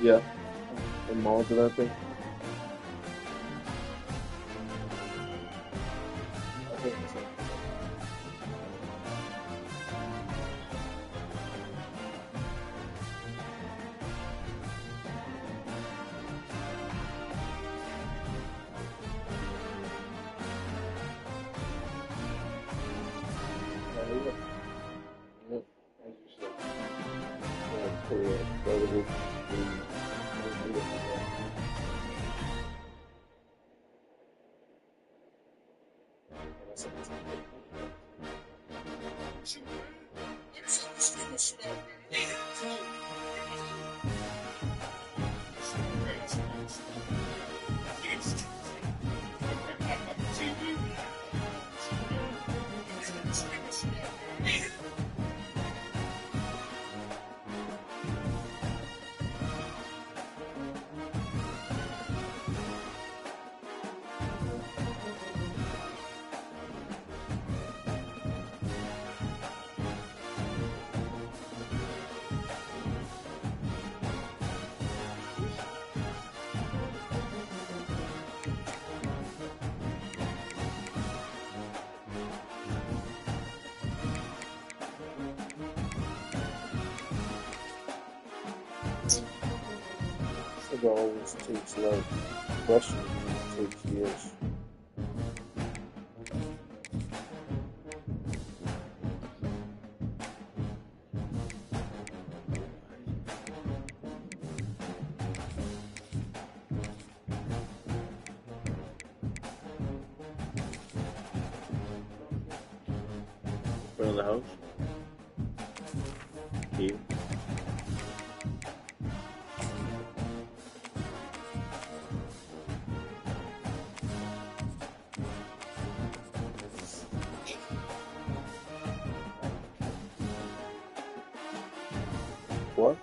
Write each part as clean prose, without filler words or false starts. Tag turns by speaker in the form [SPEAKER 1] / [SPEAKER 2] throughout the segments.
[SPEAKER 1] Yeah, in Malden, I think. I think so. Yeah, yeah, as you said. Yeah, it's pretty incredible. It always takes like questions, it takes years. Front of the house? Here. What?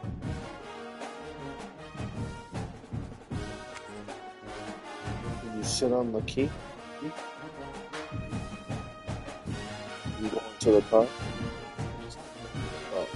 [SPEAKER 1] Can you sit on the key? You go into the car? Oh.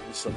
[SPEAKER 1] Oh, sorry.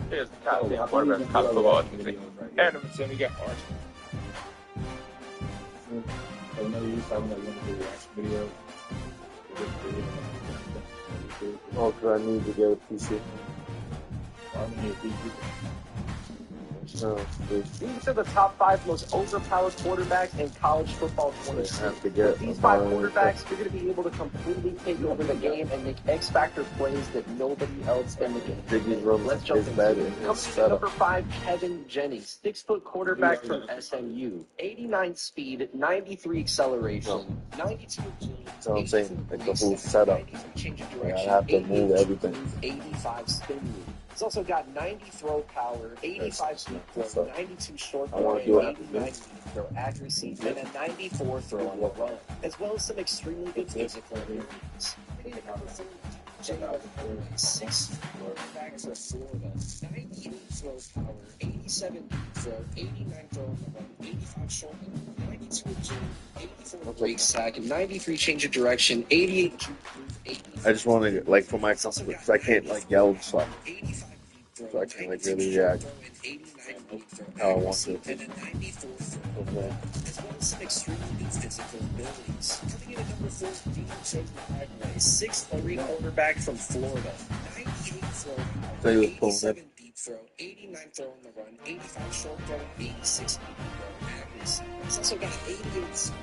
[SPEAKER 2] Here's the top 10 quarterbacks in college football. And number 10, we got Arch.
[SPEAKER 1] I know you talking about you want to do reaction video. Oh, because I need to get a PC. I need a PC.
[SPEAKER 3] These are the top 5 most overpowered quarterbacks in college football 2020. With these 5 quarterbacks, you're going to be able to completely take over the game and make X-Factor plays that nobody else in the game. Let's jump into it. Coming in at number 5, Kevin Jennings, 6-foot quarterback from SMU. 89 speed, 93 acceleration, 92 agility.
[SPEAKER 1] That's what I'm saying, like the whole setup. I have to move everything.
[SPEAKER 3] 85 spin move. He's also got 90 throw power, 85 speed throw, 92 short throw, and 89 throw accuracy, and a 94 throw on the run, as well as some extremely good physical abilities. Six quarterbacks of Florida, 98 throw power, 87 throw, 89 throw on the run, 85 short throw, 92 agility, 84 break sack, 93 change of direction, 88
[SPEAKER 1] I just want to, like, for my comfort, because I can't, like, yell and stuff. So I can't, like, really react how I want to.
[SPEAKER 3] And a 94 throw. As well as some extremely good physical abilities. Coming in at number 4, DJ Magway, 6'3" quarterback from Florida. 98 throw, 87 deep throw, 89 throw on the run, 85 short throw, 86 deep throw accuracy. He's also got 88 speed.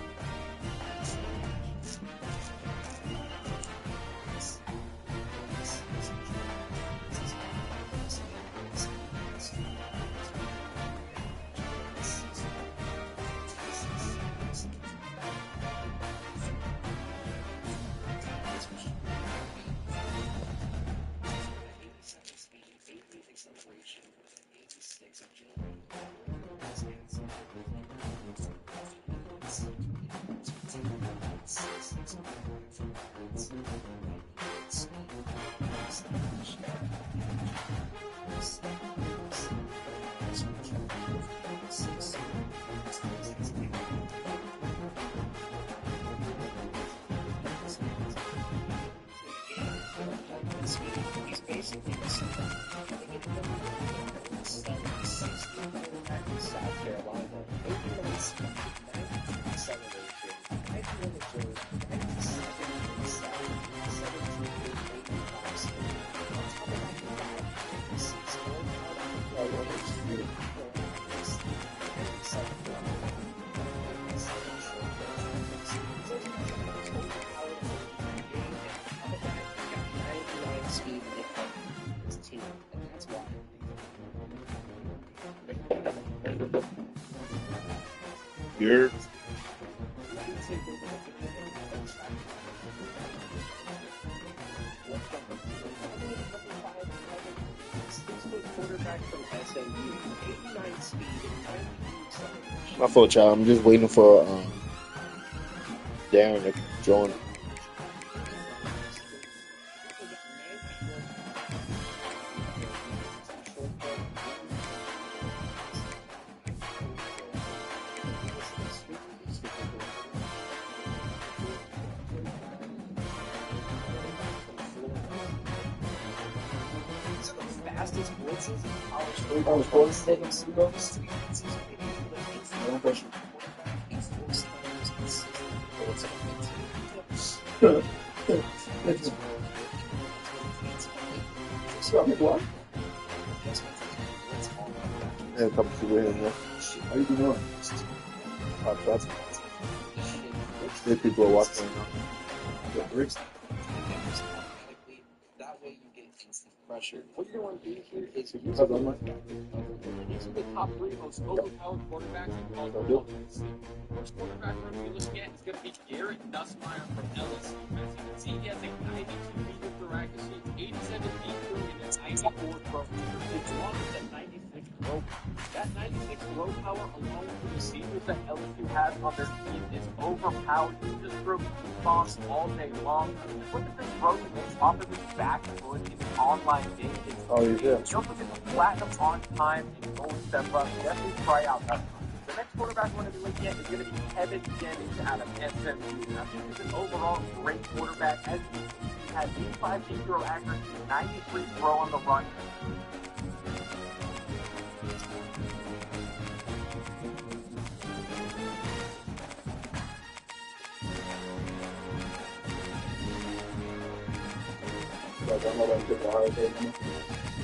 [SPEAKER 1] You're my fault, child. I'm just waiting for Darren to join.
[SPEAKER 3] Fastest blitzes in college football.
[SPEAKER 1] Yeah, a couple people in there. How you doing? That's three people are watching right now.
[SPEAKER 3] That way you get instant pressure. What you're going to do here is use the run back. These are the top 3 most overpowered quarterbacks in college football. The first quarterback we're looking at is going to be Garrett Nussmeier from LSU. As you can see, he has a 92 meter throw accuracy, 87 deep throw, and a 94 throw. It's along with that 96 throw. That 96 throw power, along with the receivers that LSU has on their team, is overpowered. You just throw bombs all day long. Look at this throw he makes off of his back foot in an online game.
[SPEAKER 1] Oh, you did.
[SPEAKER 3] Don't look at the platinum on time and gold step up. Definitely try out that one. The next quarterback we're going to be looking at is going to be Kevin Jennings out of SMU. Now, he is an overall great quarterback. As you can see, he has 85 deep throw accuracy, 93 throw on the run.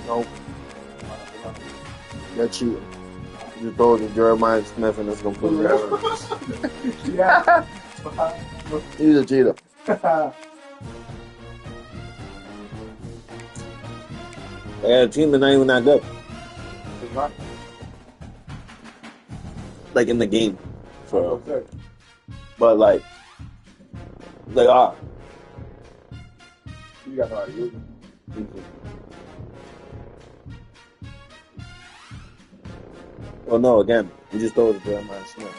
[SPEAKER 1] Nope. You're cheating. You told you Jeremiah Smith and it's gonna put you out.
[SPEAKER 4] Yeah.
[SPEAKER 1] He's a cheater. They got a team that's not even that good. Like in the game. So, but like they are.
[SPEAKER 4] You got no idea.
[SPEAKER 1] Well, no, again, you just told us Jeremiah Smith.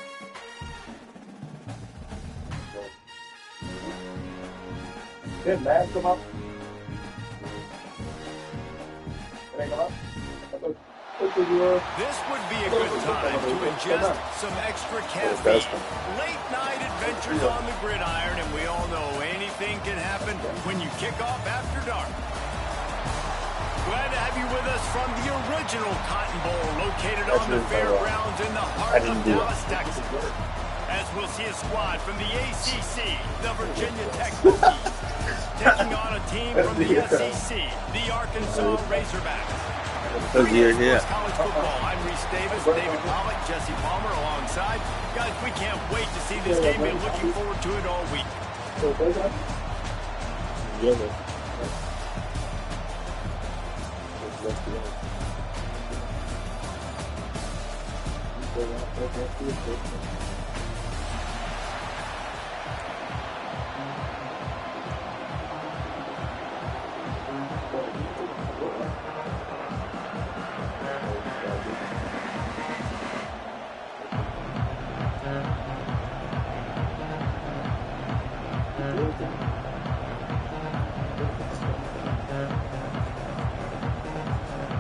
[SPEAKER 4] Did Matt come up? It ain't come up?
[SPEAKER 5] This would be a good time to ingest some extra caffeine. Late night adventures on the gridiron, and we all know anything can happen when you kick off after dark. Glad to have you with us from the original Cotton Bowl, located on the fairgrounds in the heart of Dallas, Texas. As we'll see a squad from the ACC, the Virginia Tech Hokies, taking on a team from the SEC, the Arkansas Razorbacks.
[SPEAKER 1] Because you're here.
[SPEAKER 5] College football. I'm Reese Davis, David Pollock, Jesse Palmer alongside. Guys, we can't wait to see this game. Been looking forward to it all week.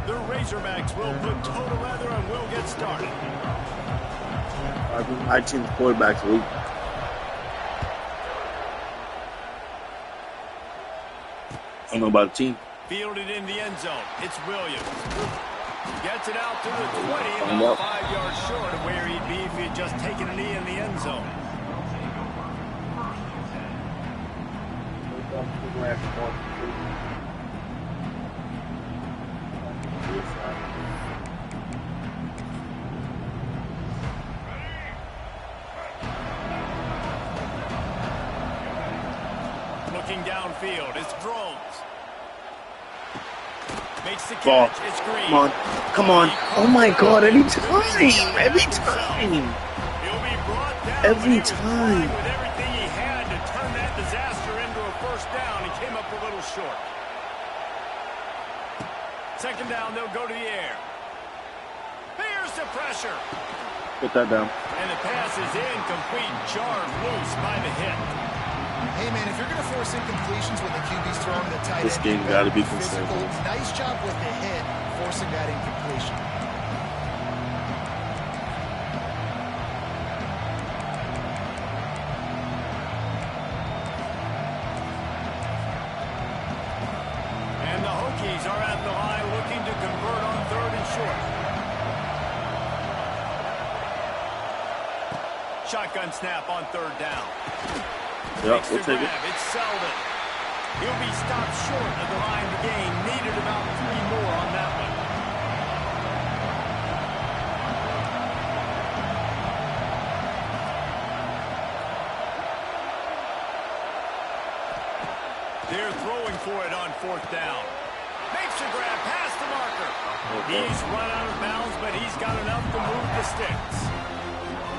[SPEAKER 5] The Razorbacks will put total leather and we'll get started.
[SPEAKER 1] My team's quarterback's weak. I don't know about the team.
[SPEAKER 5] Fielded in the end zone. It's Williams. Gets it out to the 20, about 5 yards short of where he'd be if he had just taken a knee in the end zone. Looking downfield, it's Drones. Makes the
[SPEAKER 1] Ball.
[SPEAKER 5] catch, it's Green.
[SPEAKER 1] Come on. Come on. Oh my God, every time. Every time.
[SPEAKER 5] He'll be brought down,
[SPEAKER 1] Every
[SPEAKER 5] but he was
[SPEAKER 1] time.
[SPEAKER 5] trying with everything he had to turn that disaster into a first down. He came up a little short. Second down, they'll go to the air. Here's the pressure.
[SPEAKER 1] Put that down.
[SPEAKER 5] And the pass is incomplete, jarred loose by the hit.
[SPEAKER 6] Hey, man, if you're going to force incompletions when the QB's throwing the tight end,
[SPEAKER 1] This game
[SPEAKER 6] you
[SPEAKER 1] gotta be
[SPEAKER 6] physical.
[SPEAKER 1] conservative.
[SPEAKER 6] Nice job with the hit, forcing that incompletion.
[SPEAKER 5] And the Hokies are at the line looking to convert on third and short. Shotgun snap on third down.
[SPEAKER 1] Yep,
[SPEAKER 5] Makes
[SPEAKER 1] we'll
[SPEAKER 5] the
[SPEAKER 1] take
[SPEAKER 5] grab.
[SPEAKER 1] it.
[SPEAKER 5] It's Selden. He'll be stopped short of the line to gain. Needed about 3 more on that one. They're throwing for it on fourth down. Makes the grab past the marker. He's run out of bounds, but he's got enough to move the sticks.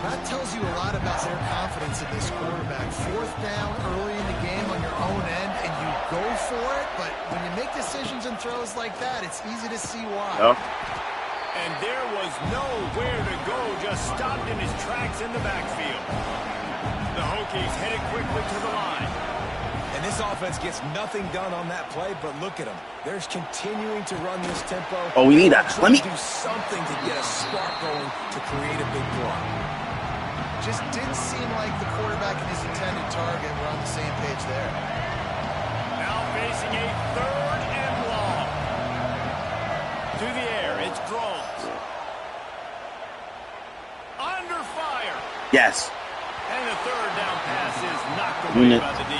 [SPEAKER 6] That tells you a lot about their confidence in this quarterback. Fourth down early in the game on your own end, and you go for it, but when you make decisions and throws like that, it's easy to see why.
[SPEAKER 1] Yep.
[SPEAKER 5] And there was nowhere to go, just stopped in his tracks in the backfield. The Hokies headed quickly to the line.
[SPEAKER 7] And this offense gets nothing done on that play, but look at them. They're continuing to run this tempo.
[SPEAKER 1] Oh, we need that.
[SPEAKER 7] Let me do something to get a spark going to create a big play.
[SPEAKER 6] Just didn't seem like the quarterback and his intended target were on the same page there.
[SPEAKER 5] Now facing a 3rd and long. To the air, it's Drones. Under fire.
[SPEAKER 1] Yes.
[SPEAKER 5] And the 3rd down pass is knocked away by the D.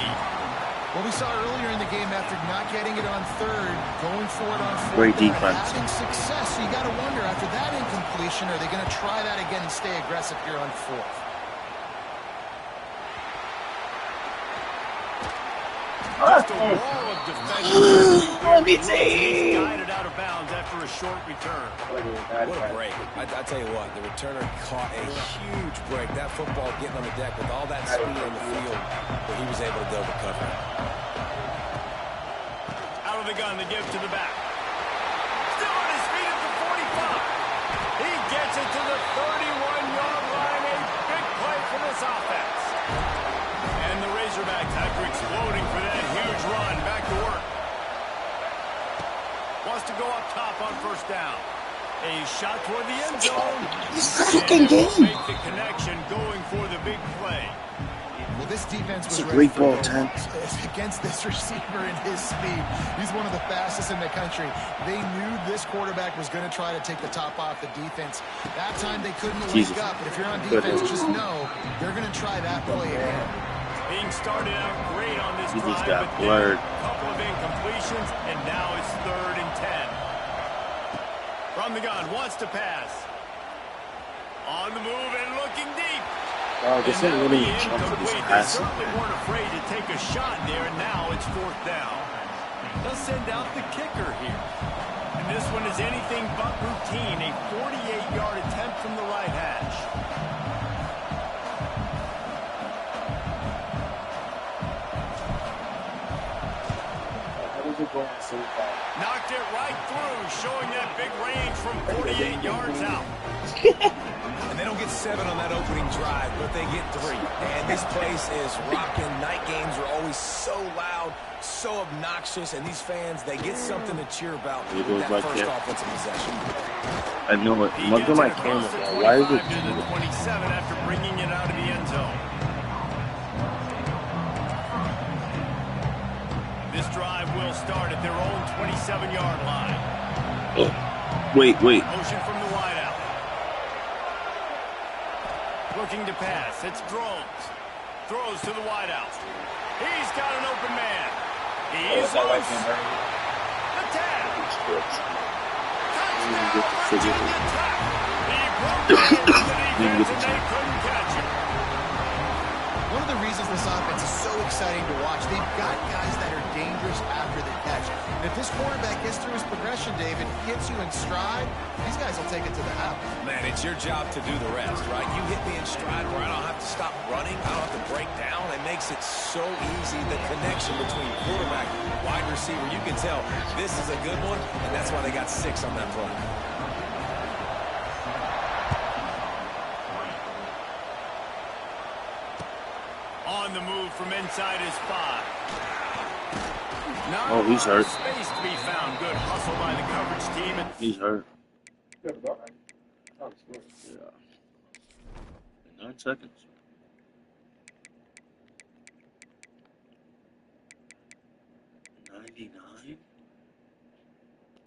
[SPEAKER 6] Well, we saw earlier in the game, after not getting it on 3rd, going for it on 4th,
[SPEAKER 1] Great defense.
[SPEAKER 6] having success. So you got to wonder, after that incompletion, are they going to try that again and stay aggressive here on 4th?
[SPEAKER 5] Just a wall of defense. He's guided out of bounds after a short return.
[SPEAKER 7] What a break. I tell you what, the returner caught a huge break. That football getting on the deck with all that speed on the field, but he was able to go to cover.
[SPEAKER 5] Out of the gun, the give to the back. Still on his feet at the 45. He gets it to the 31-yard line. A big play for this offense. And the Razorbacks, after exploding for that huge run, back to work. Wants to go up top on 1st down. A shot toward the end zone. And will make the connection going for the big play.
[SPEAKER 6] Well, this defense was
[SPEAKER 1] It's a great ball, Tank.
[SPEAKER 6] Against this receiver and his speed. He's one of the fastest in the country. They knew this quarterback was going to try to take the top off the defense. That time they couldn't wake up, but if you're on defense, just know they're going to try that play again.
[SPEAKER 5] Being started out great on this
[SPEAKER 1] He just
[SPEAKER 5] drive,
[SPEAKER 1] got
[SPEAKER 5] but
[SPEAKER 1] blurred.
[SPEAKER 5] a couple of incompletions, and now it's 3rd and 10. From the gun, wants to pass. On the move and looking deep.
[SPEAKER 1] Wow, this ain't really jump for this
[SPEAKER 5] They
[SPEAKER 1] pass.
[SPEAKER 5] certainly weren't afraid to take a shot there, and now it's 4th down. They'll send out the kicker here. And this one is anything but routine, a 48-yard attempt from the right hash. Knocked it right through, showing that big range from 48 yards out.
[SPEAKER 7] And they don't get 7 on that opening drive, but they get 3. And this place is rocking. Night games are always so loud, so obnoxious, and these fans, they get something to cheer about with that first offensive possession.
[SPEAKER 1] I know it. Look at my camera, bro. Why is it?
[SPEAKER 5] To the 27 after bringing it out of the end zone. This drive will start at their own 27-yard line.
[SPEAKER 1] Wait.
[SPEAKER 5] Motion from the wideout. Looking to pass. It's Drones. Throws to the wideout. He's got an open man. He's loose. The tag. Touchdown, Virginia Tech. He broke the defense and they couldn't catch him.
[SPEAKER 6] One of the reasons this offense is so exciting to watch, they've got guys that are dangerous after the catch. And if this quarterback gets through his progression, David, gets you in stride, these guys will take it to the house.
[SPEAKER 7] Man, it's your job to do the rest, right? You hit me in stride where I don't have to stop running. I don't have to break down. It makes it so easy. The connection between quarterback, wide receiver, you can tell this is a good one, and that's why they got 6 on that play.
[SPEAKER 5] On the move from inside his 5.
[SPEAKER 1] Oh, he's hurt.
[SPEAKER 5] Space to be found. Good hustle by the coverage team.
[SPEAKER 1] He's hurt. Yeah. 9 seconds. 99?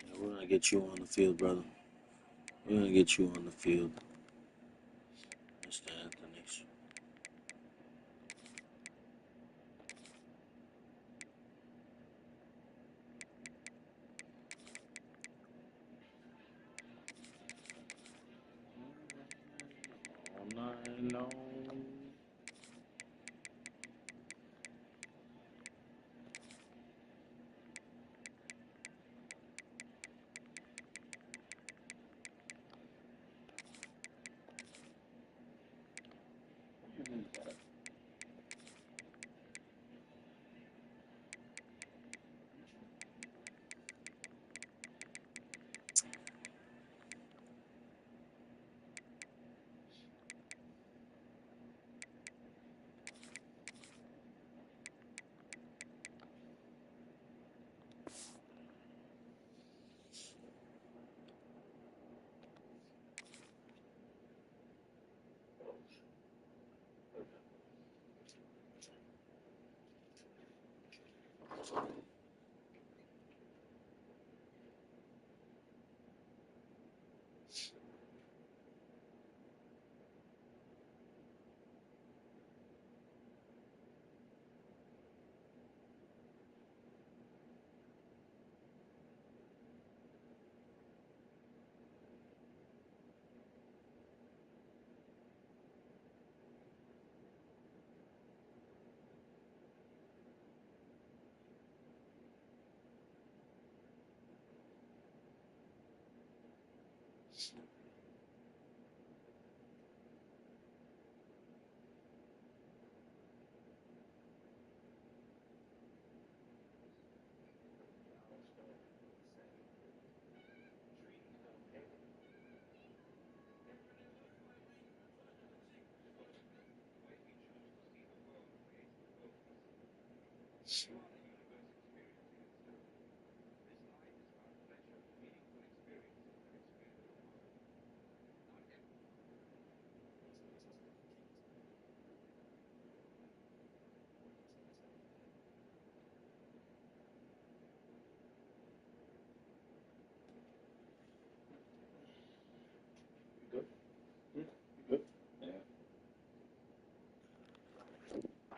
[SPEAKER 1] Yeah, we're gonna get you on the field, brother. We're gonna get you on the field. Mr. Anthony's. All night long.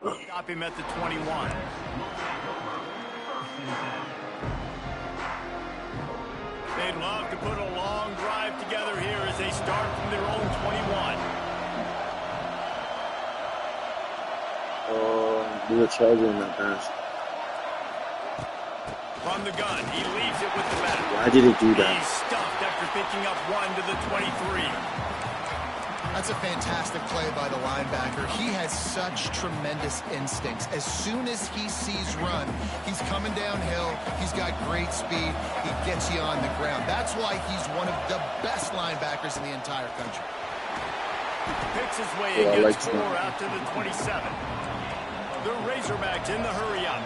[SPEAKER 5] Stop him at the 21. They'd love to put a long drive together here as they start from their own 21.
[SPEAKER 1] Do a charger in that pass.
[SPEAKER 5] From the gun, he leaves it with the back.
[SPEAKER 1] Why did it do that?
[SPEAKER 5] He's stuffed after picking up one to the 23.
[SPEAKER 6] That's a fantastic play by the linebacker. He has such tremendous instincts. As soon as he sees run, he's coming downhill. He's got great speed. He gets you on the ground. That's why he's one of the best linebackers in the entire country.
[SPEAKER 5] Picks his way and gets 4 out to the 27. The Razorbacks in the hurry-up.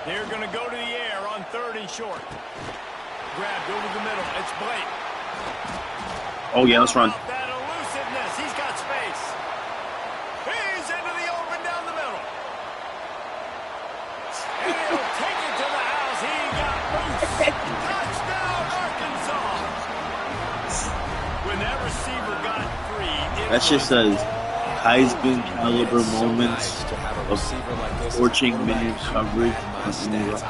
[SPEAKER 5] They're going to go to the air on 3rd and short. Grabbed over the middle. It's Blake.
[SPEAKER 1] Oh, yeah, let's run.
[SPEAKER 5] That elusiveness. He's got space. He's into the open down the middle. And he'll take it to the house. He got loose. Touchdown, Arkansas. When that receiver got free,
[SPEAKER 1] That's just a Heisman caliber moments of torching man coverage.
[SPEAKER 7] I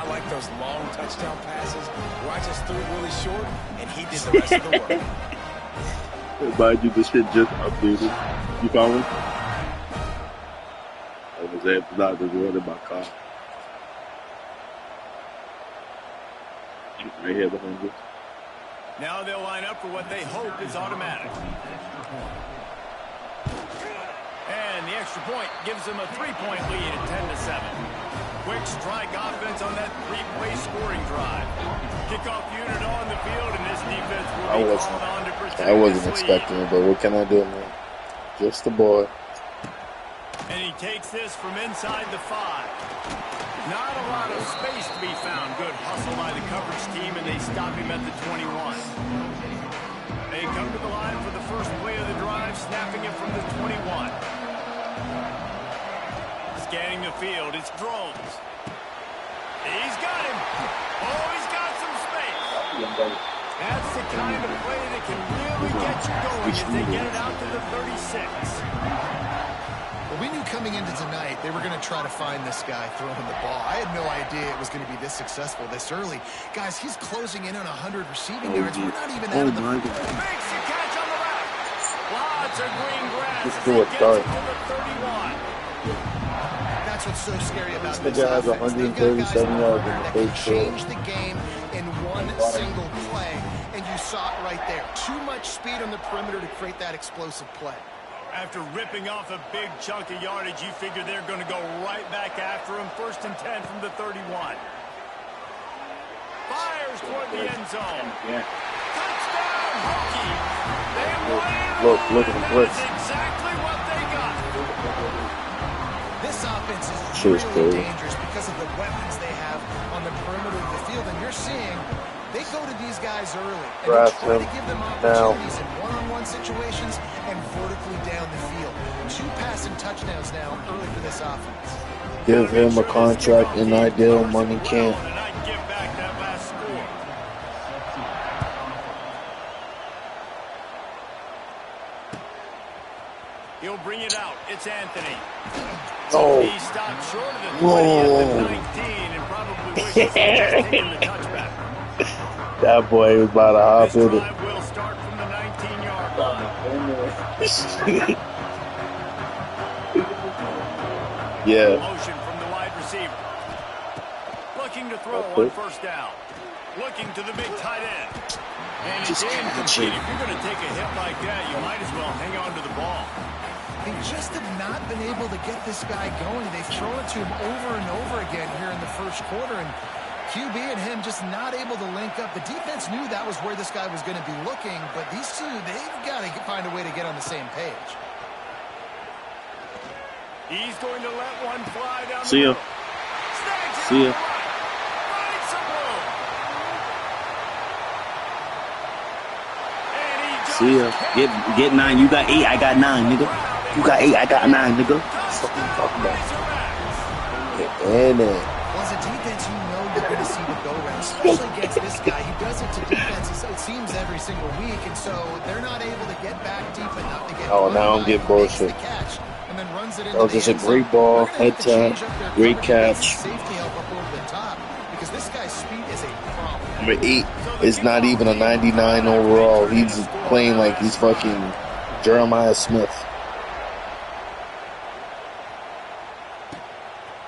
[SPEAKER 7] like those long touchdown passes where I just threw it really short and he did the rest of the work.
[SPEAKER 1] Mind you, this shit just updated. You found one? I was able to just run in my car. Right here behind you.
[SPEAKER 5] now they'll line up for what they hope is automatic. And the extra point gives them a 3-point lead at 10-7. Quick strike offense on that 3-play scoring drive. Kickoff unit on the field, and this defense will be called on to protect.
[SPEAKER 1] I wasn't expecting it, but what can I do, man? Just a boy.
[SPEAKER 5] And he takes this from inside the 5. Not a lot of space to be found. Good hustle by the coverage team, and they stop him at the 21. They come to the line for the first play of the drive, snapping it from the 21. Scanning the field, it's Drones. He's got him. Oh, he's got some space. That's the kind of play that can really get you going as they get it out to the 36.
[SPEAKER 6] Well, we knew coming into tonight they were going to try to find this guy throwing the ball. I had no idea it was going to be this successful this early. Guys, he's closing in on 100 receiving yards. We're not even out of the...
[SPEAKER 5] Makes the catch on the back. Lots of green grass.
[SPEAKER 1] Let's do it, start.
[SPEAKER 5] To the 31.
[SPEAKER 6] That's what's so scary about
[SPEAKER 1] This
[SPEAKER 6] this
[SPEAKER 1] guy has
[SPEAKER 6] offense. They've got guys
[SPEAKER 1] 137 yards in the
[SPEAKER 6] that can
[SPEAKER 1] first
[SPEAKER 6] change the game in one single play, and you saw it right there. Too much speed on the perimeter to create that explosive play.
[SPEAKER 5] After ripping off a big chunk of yardage, you figure they're going to go right back after him. 1st and 10 from the 31. Fires toward the end zone. Touchdown, Hokie. They
[SPEAKER 1] Look at the blitz.
[SPEAKER 5] That's exactly what they got.
[SPEAKER 6] This offense is
[SPEAKER 1] Sure,
[SPEAKER 6] really dangerous because of the weapons they have on the perimeter of the field, and you're seeing They go to these guys early, and they try to give them opportunities in one-on-one situations and vertically down the field. 2 passing touchdowns now early for this offense.
[SPEAKER 1] Give him a contract in ideal money camp.
[SPEAKER 5] He'll bring it out. It's Anthony.
[SPEAKER 1] Oh.
[SPEAKER 5] He stopped short of the 20 at the 19 and probably wishes he had just taken the touchback.
[SPEAKER 1] That boy was about to hop
[SPEAKER 5] This
[SPEAKER 1] in it.
[SPEAKER 5] drive will start from the 19-yard line.
[SPEAKER 1] Yeah.
[SPEAKER 5] Motion from the wide receiver. Looking to throw on first down. Looking to the big tight end. And it's incomplete. If you're going to take a hit like that, you might as well hang on to the ball.
[SPEAKER 6] They just have not been able to get this guy going. They've thrown it to him over and over again here in the first quarter, and QB and him just not able to link up. The defense knew that was where this guy was going to be looking, but these two, they've got to find a way to get on the same page.
[SPEAKER 5] He's going to let one fly down
[SPEAKER 1] See ya. See ya. See ya. Get 9. You got 8. I got 9, nigga. You got 8. I got 9, nigga. That's what I'm talking about. And
[SPEAKER 6] well, as a defense, you know you're going to see the go route, especially against this guy. He does it to defenses, it seems, every single week, and so they're not able to get back deep enough to get.
[SPEAKER 1] oh, now I'm getting bullshit. That was just a great ball, head tap, great catch.
[SPEAKER 6] Safety help up over the top because this guy's speed is a problem.
[SPEAKER 1] Number 8 is not even a 99 overall. He's playing like he's fucking Jeremiah Smith.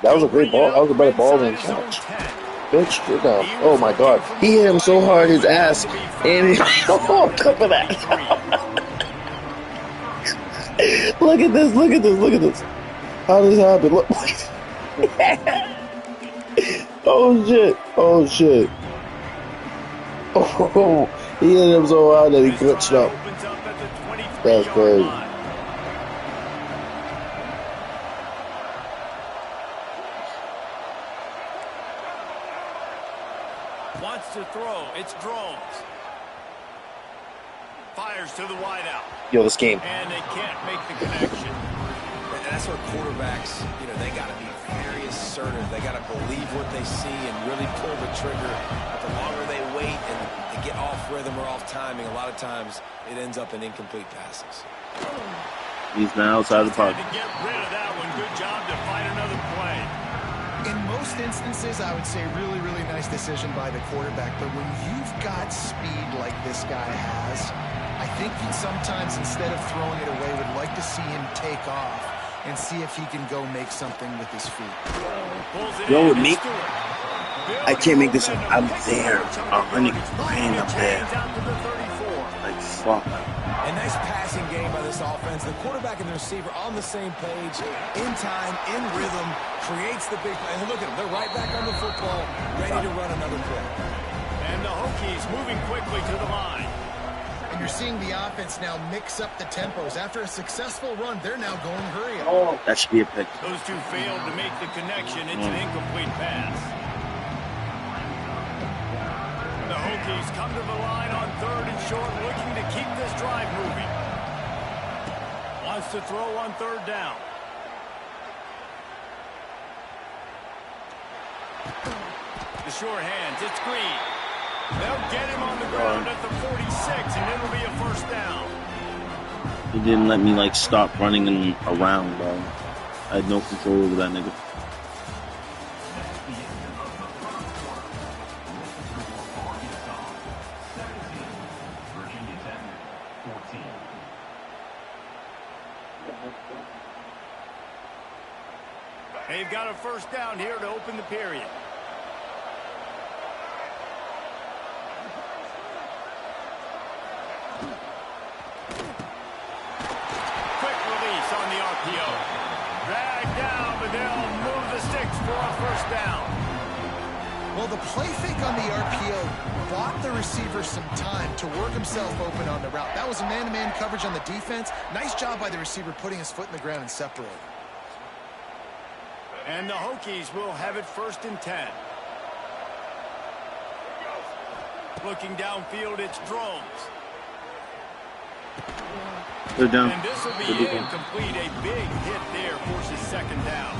[SPEAKER 1] That was a great ball. That was a better ball than catch. Bitch, get down. Oh my god. He hit him so hard, his ass. And he, oh, cover that. Look at this, look at this, look at this. How did this happen? Look. Oh shit. Oh shit. Oh, he hit him so hard that he glitched up. That's crazy.
[SPEAKER 5] Wants to throw. It's drones. Fires to the wideout.
[SPEAKER 1] Yo, this game.
[SPEAKER 5] And they can't make the connection.
[SPEAKER 7] And that's where quarterbacks, they got to be very assertive. They got to believe what they see and really pull the trigger. But the longer they wait and they get off rhythm or off timing, a lot of times it ends up in incomplete passes.
[SPEAKER 1] He's now outside the pocket.
[SPEAKER 5] To get rid of that one. Good job to find another play.
[SPEAKER 6] In most instances, I would say really, really nice decision by the quarterback. But when you've got speed like this guy has, I think he sometimes, instead of throwing it away, would like to see him take off and see if he can go make something with his feet.
[SPEAKER 1] Yo, with me, I can't make this up. I'm there. 100 grand up there. Like, fuck.
[SPEAKER 7] A nice passing game by this offense. The quarterback and the receiver on the same page, in time, in rhythm, creates the big play. And look at them. They're right back on the football, ready to run another play.
[SPEAKER 5] And the Hokies moving quickly to the line.
[SPEAKER 6] And you're seeing the offense now mix up the tempos. After a successful run, they're now going hurry up.
[SPEAKER 1] Oh, that should be a pick.
[SPEAKER 5] Those two failed to make the connection. It's an incomplete pass. The Hokies come to the line on 3rd and short, looking to keep this drive moving. Wants to throw on 3rd down. The sure hands, it's Green. They'll get him on the ground at the 46, and it'll be a first down.
[SPEAKER 1] He didn't let me, like, stop running him around, bro. I had no control over that nigga.
[SPEAKER 5] They've got a first down here to open the period. Quick release on the RPO. Dragged down, but they'll move the sticks for a first down.
[SPEAKER 6] Well, the play fake on the RPO bought the receiver some time to work himself open on the route. That was a man-to-man coverage on the defense. Nice job by the receiver putting his foot in the ground and separating.
[SPEAKER 5] And the Hokies will have it 1st and 10. Looking downfield, it's Drones.
[SPEAKER 1] They're down.
[SPEAKER 5] And this will be incomplete. A big hit there forces second down.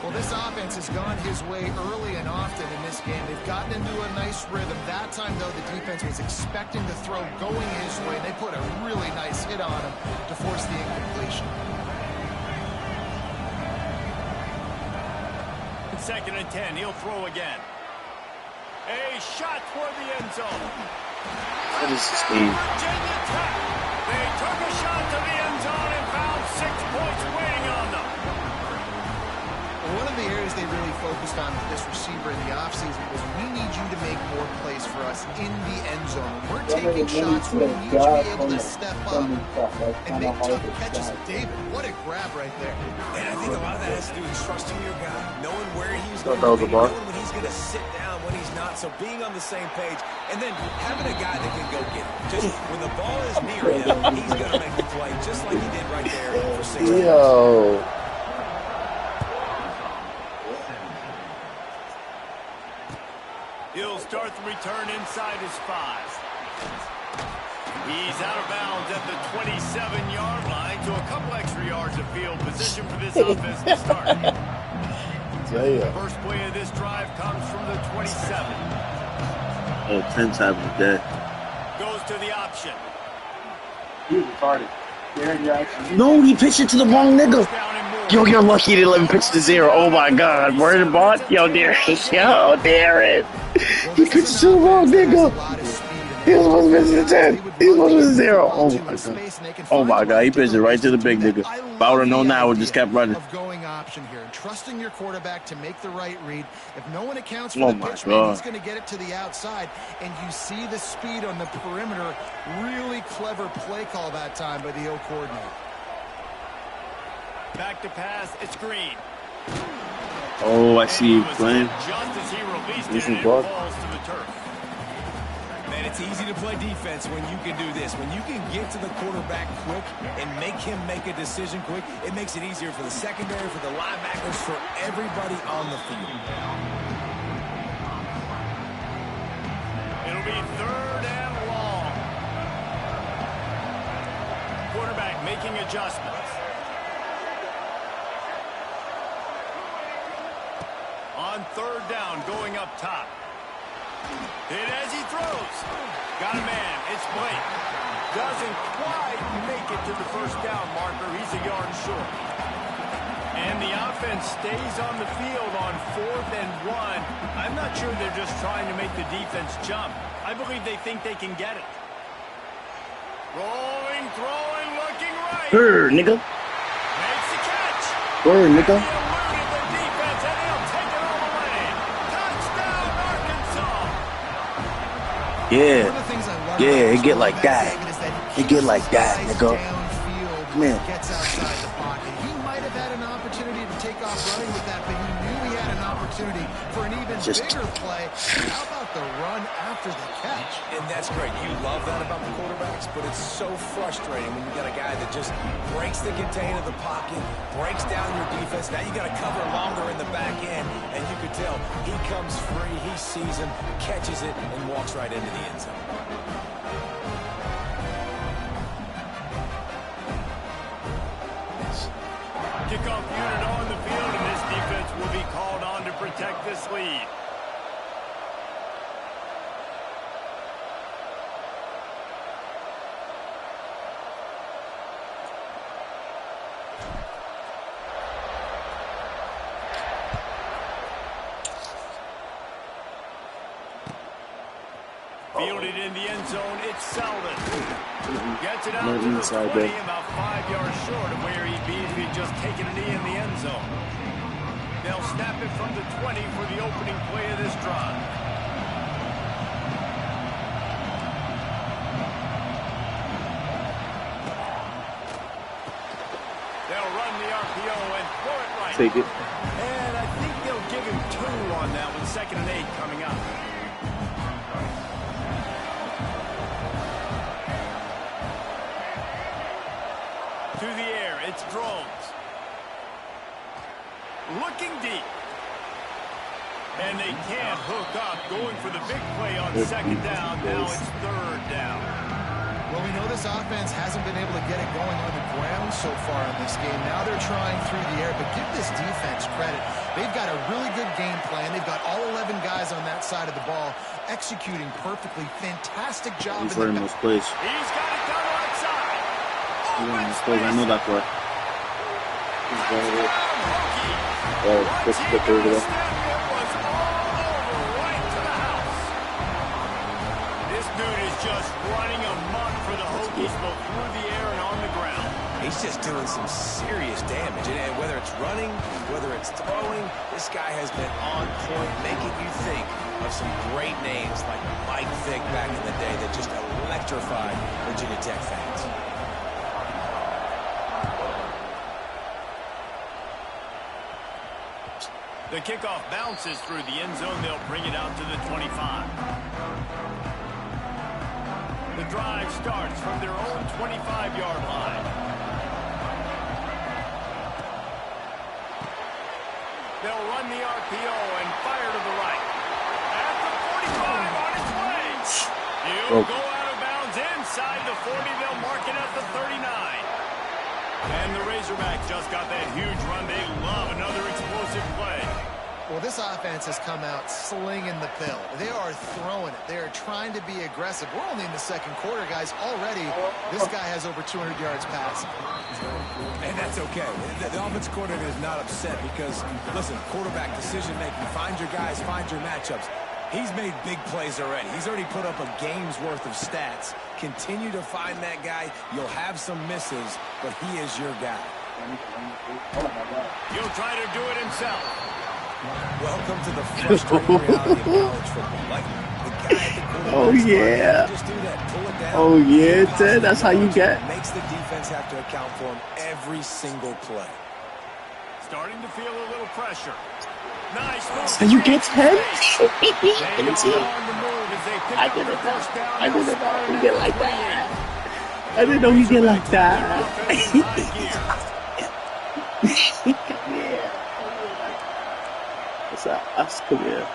[SPEAKER 6] Well, this offense has gone his way early and often in this game. They've gotten into a nice rhythm. That time, though, the defense was expecting the throw going his way. They put a really nice hit on him to force the incompletion.
[SPEAKER 5] Second and 10, he'll throw again. A shot toward the end zone.
[SPEAKER 1] That is Steve.
[SPEAKER 5] Virginia Tech. They took a shot to the end zone and found 6 points waiting on them.
[SPEAKER 6] One of the areas they really focused on with this receiver in the offseason was we need you to make more plays for us in the end zone. When we're taking shots, we need you to be able to step up and make tough catches. David, what a grab right there.
[SPEAKER 7] And I think a lot of that has to do with trusting your guy, knowing where he's going
[SPEAKER 1] That was
[SPEAKER 7] to
[SPEAKER 1] a
[SPEAKER 7] be,
[SPEAKER 1] bar.
[SPEAKER 7] knowing when he's going to sit down, when he's not. So being on the same page, and then having a guy that can go get it. Just when the ball is near him, he's going to make the play, just like he did right there for 6 yards.
[SPEAKER 1] Yo.
[SPEAKER 5] He'll start the return inside his 5. He's out of bounds at the 27-yard line, to a couple extra yards of field position for this offense to start. The first play of this drive comes from the 27.
[SPEAKER 1] Oh, 10 times a day.
[SPEAKER 5] Goes to the option.
[SPEAKER 4] He was retarded.
[SPEAKER 1] No, he pitched it to the wrong nigga. Yo, you're lucky he didn't let me pitch to 0. Oh my god. Word of bot? Yo, Darren. Yo, Darren. He pitched it to the wrong nigga. He was supposed to pitch it to 10. He was supposed to pitch it to 0. Oh my god. Oh my god. He pitched it right to the big nigga. If I would have known that, I would have just kept running.
[SPEAKER 6] Of going option here and trusting your quarterback to make the right read. If no one accounts for
[SPEAKER 1] Oh
[SPEAKER 6] the
[SPEAKER 1] my
[SPEAKER 6] pitch, man,
[SPEAKER 1] God.
[SPEAKER 6] he's going to get it to the outside. And you see the speed on the perimeter. Really clever play call that time by the O coordinator.
[SPEAKER 5] Back to pass, it's Green.
[SPEAKER 1] Oh, I see you playing.
[SPEAKER 5] Just as he released
[SPEAKER 1] This
[SPEAKER 5] it,
[SPEAKER 1] is
[SPEAKER 5] it
[SPEAKER 1] blocked.
[SPEAKER 5] falls to the turf.
[SPEAKER 7] Man, it's easy to play defense when you can do this. When you can get to the quarterback quick and make him make a decision quick, it makes it easier for the secondary, for the linebackers, for everybody on the field.
[SPEAKER 5] It'll be 3rd and long. Quarterback making adjustments. On 3rd down, going up top. Hit as he throws. Got a man. It's Blake. Doesn't quite make it to the first down marker. He's a yard short. And the offense stays on the field on 4th and 1. I'm not sure they're just trying to make the defense jump. I believe they think they can get it. Rolling, throwing, looking right.
[SPEAKER 1] Brr, nigga.
[SPEAKER 5] Makes the catch.
[SPEAKER 1] Brr, nigga.
[SPEAKER 5] He eluded the defense, and he'll take it all the way. Touchdown, Arkansas.
[SPEAKER 1] Yeah.
[SPEAKER 6] One of the things I love
[SPEAKER 1] Yeah,
[SPEAKER 6] about
[SPEAKER 1] it get like that.
[SPEAKER 6] David, is that he
[SPEAKER 1] It get
[SPEAKER 6] keeps
[SPEAKER 1] like
[SPEAKER 6] his
[SPEAKER 1] that,
[SPEAKER 6] eyes
[SPEAKER 1] nigga.
[SPEAKER 6] downfield,
[SPEAKER 1] Come here.
[SPEAKER 6] gets outside the pocket. He might have had an opportunity to take off running with that, but he knew he had an opportunity for an even
[SPEAKER 1] Just-
[SPEAKER 6] bigger play. How about the run after the catch?
[SPEAKER 7] And that's great. You love that about the quarterbacks, but it's so frustrating when you got a guy that just breaks the contain of the pocket, breaks down your defense. Now you got to cover longer in the back end, and you could tell he comes free, he sees him, catches it, and walks right into the end zone.
[SPEAKER 5] Kickoff unit on the field, and this defense will be called on to protect this lead. Fielded in the end zone, it's Selden. Gets it out
[SPEAKER 1] No
[SPEAKER 5] to the
[SPEAKER 1] inside
[SPEAKER 5] 20,
[SPEAKER 1] there.
[SPEAKER 5] about 5 yards short of where he'd be if he'd just taken a knee in the end zone. They'll snap it from the 20 for the opening play of this drive. They'll run the RPO and throw it right.
[SPEAKER 1] Take it.
[SPEAKER 5] And I think they'll give him 2 on that one, 2nd and 8 coming up. To the air, it's Drones. Looking deep. And they can't hook up, going for the big play on second down. Now it's third down.
[SPEAKER 6] Well, we know this offense hasn't been able to get it going on the ground so far in this game. Now they're trying through the air, but give this defense credit. They've got a really good game plan. They've got all 11 guys on that side of the ball executing perfectly. Fantastic job.
[SPEAKER 1] He's running those plays.
[SPEAKER 5] He's got it done outside.
[SPEAKER 1] He's running those plays. I know that play. He's running it. Oh, this is the third of
[SPEAKER 5] This dude is just running amok for the Hokies, both through the air and on the ground.
[SPEAKER 7] He's just doing some serious damage. And whether it's running, whether it's throwing, this guy has been on point, making you think of some great names like Mike Vick back in the day that just electrified Virginia Tech fans.
[SPEAKER 5] The kickoff bounces through the end zone. They'll bring it out to the 25. The drive starts from their own 25-yard line. They'll run the RPO and fire to the right. At the 45 on its way. He'll go out of bounds inside the 40. They'll mark it at the 39. And the Razorbacks just got that huge run. They love another explosive play.
[SPEAKER 6] Well, this offense has come out slinging the pill. They are throwing it. They are trying to be aggressive. We're only in the second quarter, guys. Already, this guy has over 200 yards passing.
[SPEAKER 7] And that's okay. The offensive coordinator is not upset because, listen, quarterback decision-making, find your guys, find your matchups. He's made big plays already. He's already put up a game's worth of stats. Continue to find that guy. You'll have some misses, but he is your guy.
[SPEAKER 5] He'll try to do it himself.
[SPEAKER 7] Welcome to the frustrating reality of college football. Like the guy at the quarterback.
[SPEAKER 1] Oh, yeah.
[SPEAKER 7] Just do that. Pull it down.
[SPEAKER 1] Oh, yeah, Ted. That's how you get.
[SPEAKER 7] Makes the defense have to account for him every single play.
[SPEAKER 5] Starting to feel a little pressure. Nice move.
[SPEAKER 1] So you get 10? Let me see.
[SPEAKER 5] I
[SPEAKER 1] didn't know. I didn't know he get like that. I didn't know he get like that. Yeah. What's up? Come here.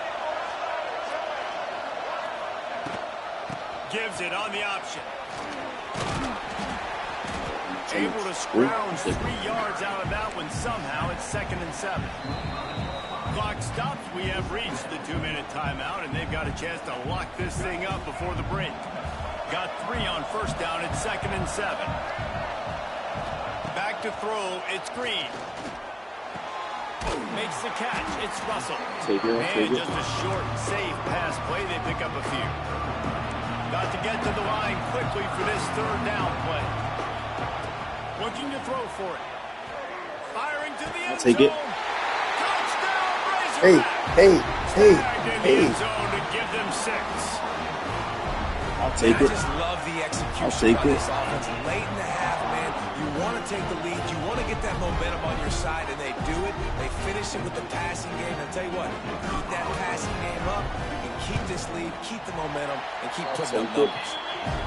[SPEAKER 5] Gives it on the option. Able to scrounge 3 yards out of that one somehow. It's 2nd and 7. Clock stops. We have reached the 2-minute timeout, and they've got a chance to lock this thing up before the break. Got 3 on first down. It's 2nd and 7. Back to throw. It's Green. Makes the catch. It's Russell. And just a short, safe pass play. They pick up a few. Got to get to the line quickly for this 3rd down play. Looking to throw for it. Firing to the end zone. Touchdown, Razorback.
[SPEAKER 1] Hey.
[SPEAKER 5] End zone to give them 6.
[SPEAKER 1] I'll take it.
[SPEAKER 7] I just love the execution by this offense. Late in the half, man, you want to take the lead. You want to get that momentum on your side, and they do it. They finish it with the passing game. And I'll tell you what, keep that passing game up. You can keep this lead, keep the momentum, and keep putting up numbers.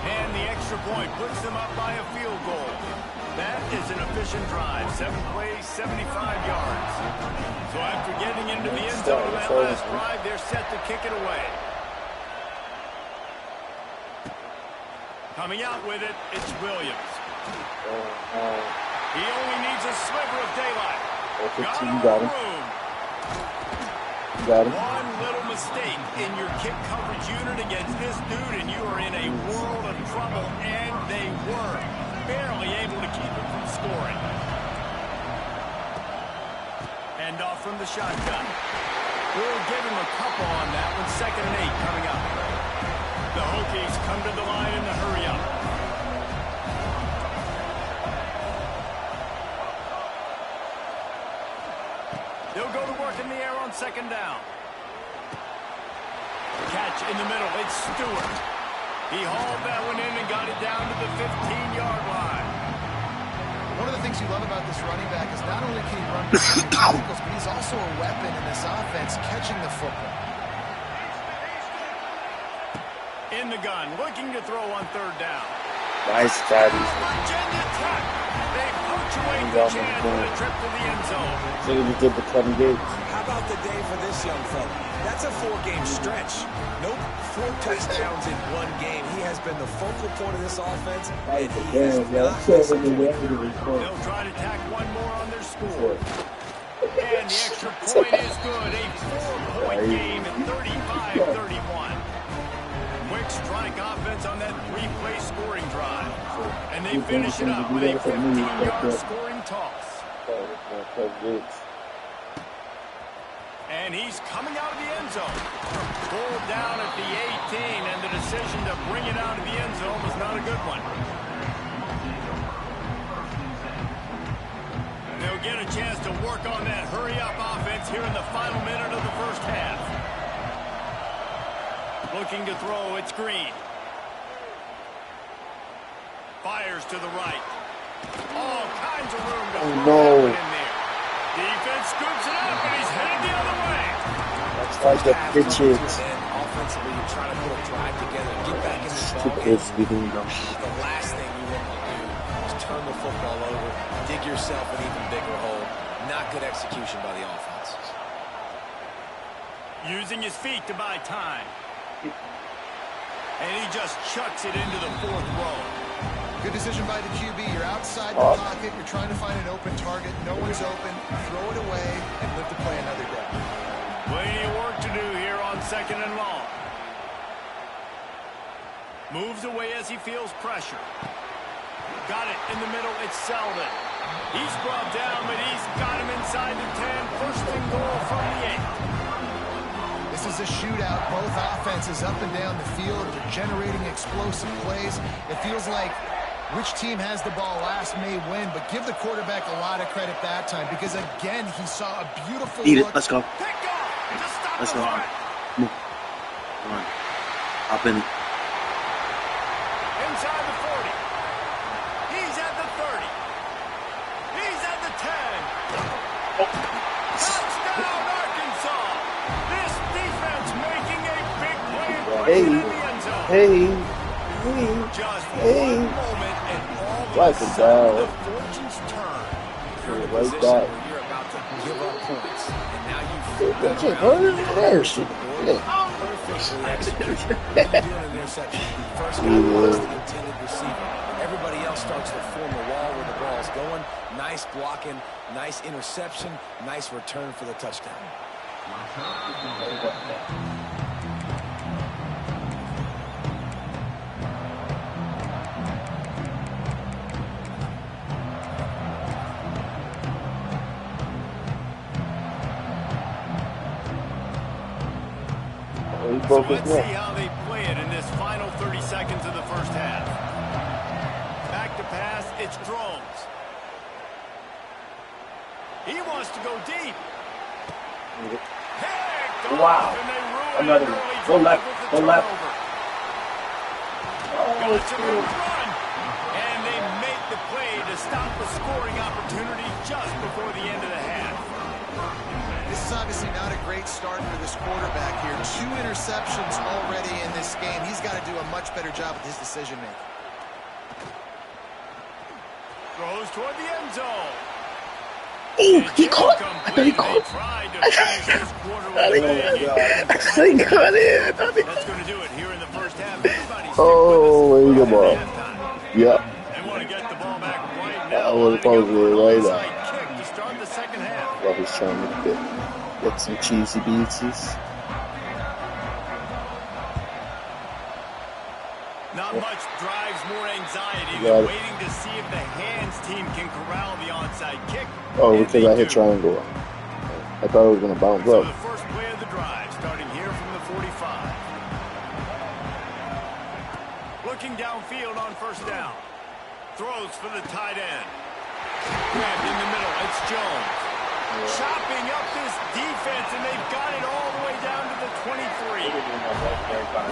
[SPEAKER 5] And the extra point puts them up by a field goal. That is an efficient drive. 7 plays, 75 yards. So after getting into the end zone on that last drive, they're set to kick it away. Coming out with it, it's Williams. He only needs a sliver of daylight.
[SPEAKER 1] Got him. Got him.
[SPEAKER 5] One little mistake in your kick coverage unit against this dude, and you are in a world of trouble, and they were barely able to keep him from scoring. Hand off from the shotgun. We'll give him a couple on that one. 2nd and 8 coming up. The Hokies come to the line in the hurry up. They'll go to work in the air on 2nd down. Catch in the middle. It's Stewart. He hauled that one in and got it down to the 15-yard line.
[SPEAKER 6] One of the things you love about this running back is not only can he run tackles, but he's also a weapon in this offense, catching the football.
[SPEAKER 5] In the gun, looking to throw on 3rd down.
[SPEAKER 1] Nice daddy.
[SPEAKER 5] Virginia Tech. They punctuate the chance for the trip to the end zone.
[SPEAKER 1] So we did the 20 games.
[SPEAKER 7] How about the day for this young fella? That's a 4-game stretch. Nope, 4 touchdowns in 1 game. He has been the focal point of this offense, and he has not disappointed.
[SPEAKER 5] They'll try to tack one more on their score. And the extra point is good. A 4-point game at 35-31. Quick strike offense on that 3-play scoring drive. And they finish it up with a 15-yard scoring toss. And he's coming out of the end zone. Pulled down at the 18, and the decision to bring it out of the end zone was not a good one. And they'll get a chance to work on that hurry-up offense here in the final minute of the first half. Looking to throw, it's Green. Fires to the right. All kinds of room to throw in there. Defense scoops it up, and he's headed the other way.
[SPEAKER 1] That's like the pitches.
[SPEAKER 7] Offensively, you're trying to put a drive together, get back in this ball game. The last thing you want to do is turn the football over, dig yourself an even bigger hole. Not good execution by the offense.
[SPEAKER 5] Using his feet to buy time. And he just chucks it into the 4th row.
[SPEAKER 6] Good decision by the QB. You're outside the pocket. You're trying to find an open target. No one's open. Throw it away and live to play another day.
[SPEAKER 5] Plenty of work to do here on 2nd and long. Moves away as he feels pressure. Got it in the middle. It's Selden. He's brought down, but he's got him inside the 10. First and goal from the 8.
[SPEAKER 6] This is a shootout. Both offenses up and down the field. They're generating explosive plays. It feels like which team has the ball last may win, but give the quarterback a lot of credit that time because, again, he saw a beautiful look.
[SPEAKER 1] Let's go. Let's go. Come on. Up in.
[SPEAKER 5] Inside the 40. He's at the 30. He's at the 10. Touchdown, Arkansas. This defense making a big play and putting it in the end zone. Just one moment and all of a sudden the fortunes turn.
[SPEAKER 7] You're in a position where you're about to give up points, and now you perfectly executed. You do an interception. First guy was the intended receiver. Everybody else starts to form a wall where the ball's going. Nice blocking, nice interception, nice return for the touchdown.
[SPEAKER 5] So let's see how they play it in this final 30 seconds of the first half. Back to pass, it's Drones. He wants to go deep.
[SPEAKER 4] Wow. Another one. Go left. Go left.
[SPEAKER 5] Oh, it's a good run. And they make the play to stop the scoring opportunity just before the end of the half.
[SPEAKER 6] This is obviously not a great start for this quarterback here. 2 interceptions already in this game. He's got to do a much better job with his decision-making.
[SPEAKER 5] Throws toward the end zone.
[SPEAKER 1] Oh, he caught. I thought he caught. I thought he caught it.
[SPEAKER 5] That's going to do it here in the first half.
[SPEAKER 1] Oh, there you go, yeah.
[SPEAKER 5] They want to get the ball back right
[SPEAKER 1] I
[SPEAKER 5] now.
[SPEAKER 1] would have probably right now.
[SPEAKER 5] Kick to start the second half.
[SPEAKER 1] While he's trying to get some cheesy beatsies.
[SPEAKER 5] Not much drives more anxiety than waiting to see if the hands team can corral the onside kick.
[SPEAKER 1] Oh, because I hit triangle. I thought it was going to bounce
[SPEAKER 5] So
[SPEAKER 1] up.
[SPEAKER 5] the first play of the drive, starting here from the 45. Looking downfield on first down. Throws for the tight end. Grabbed in the middle, it's Jones. Chopping up this defense, and they've got it all the way down to the 23.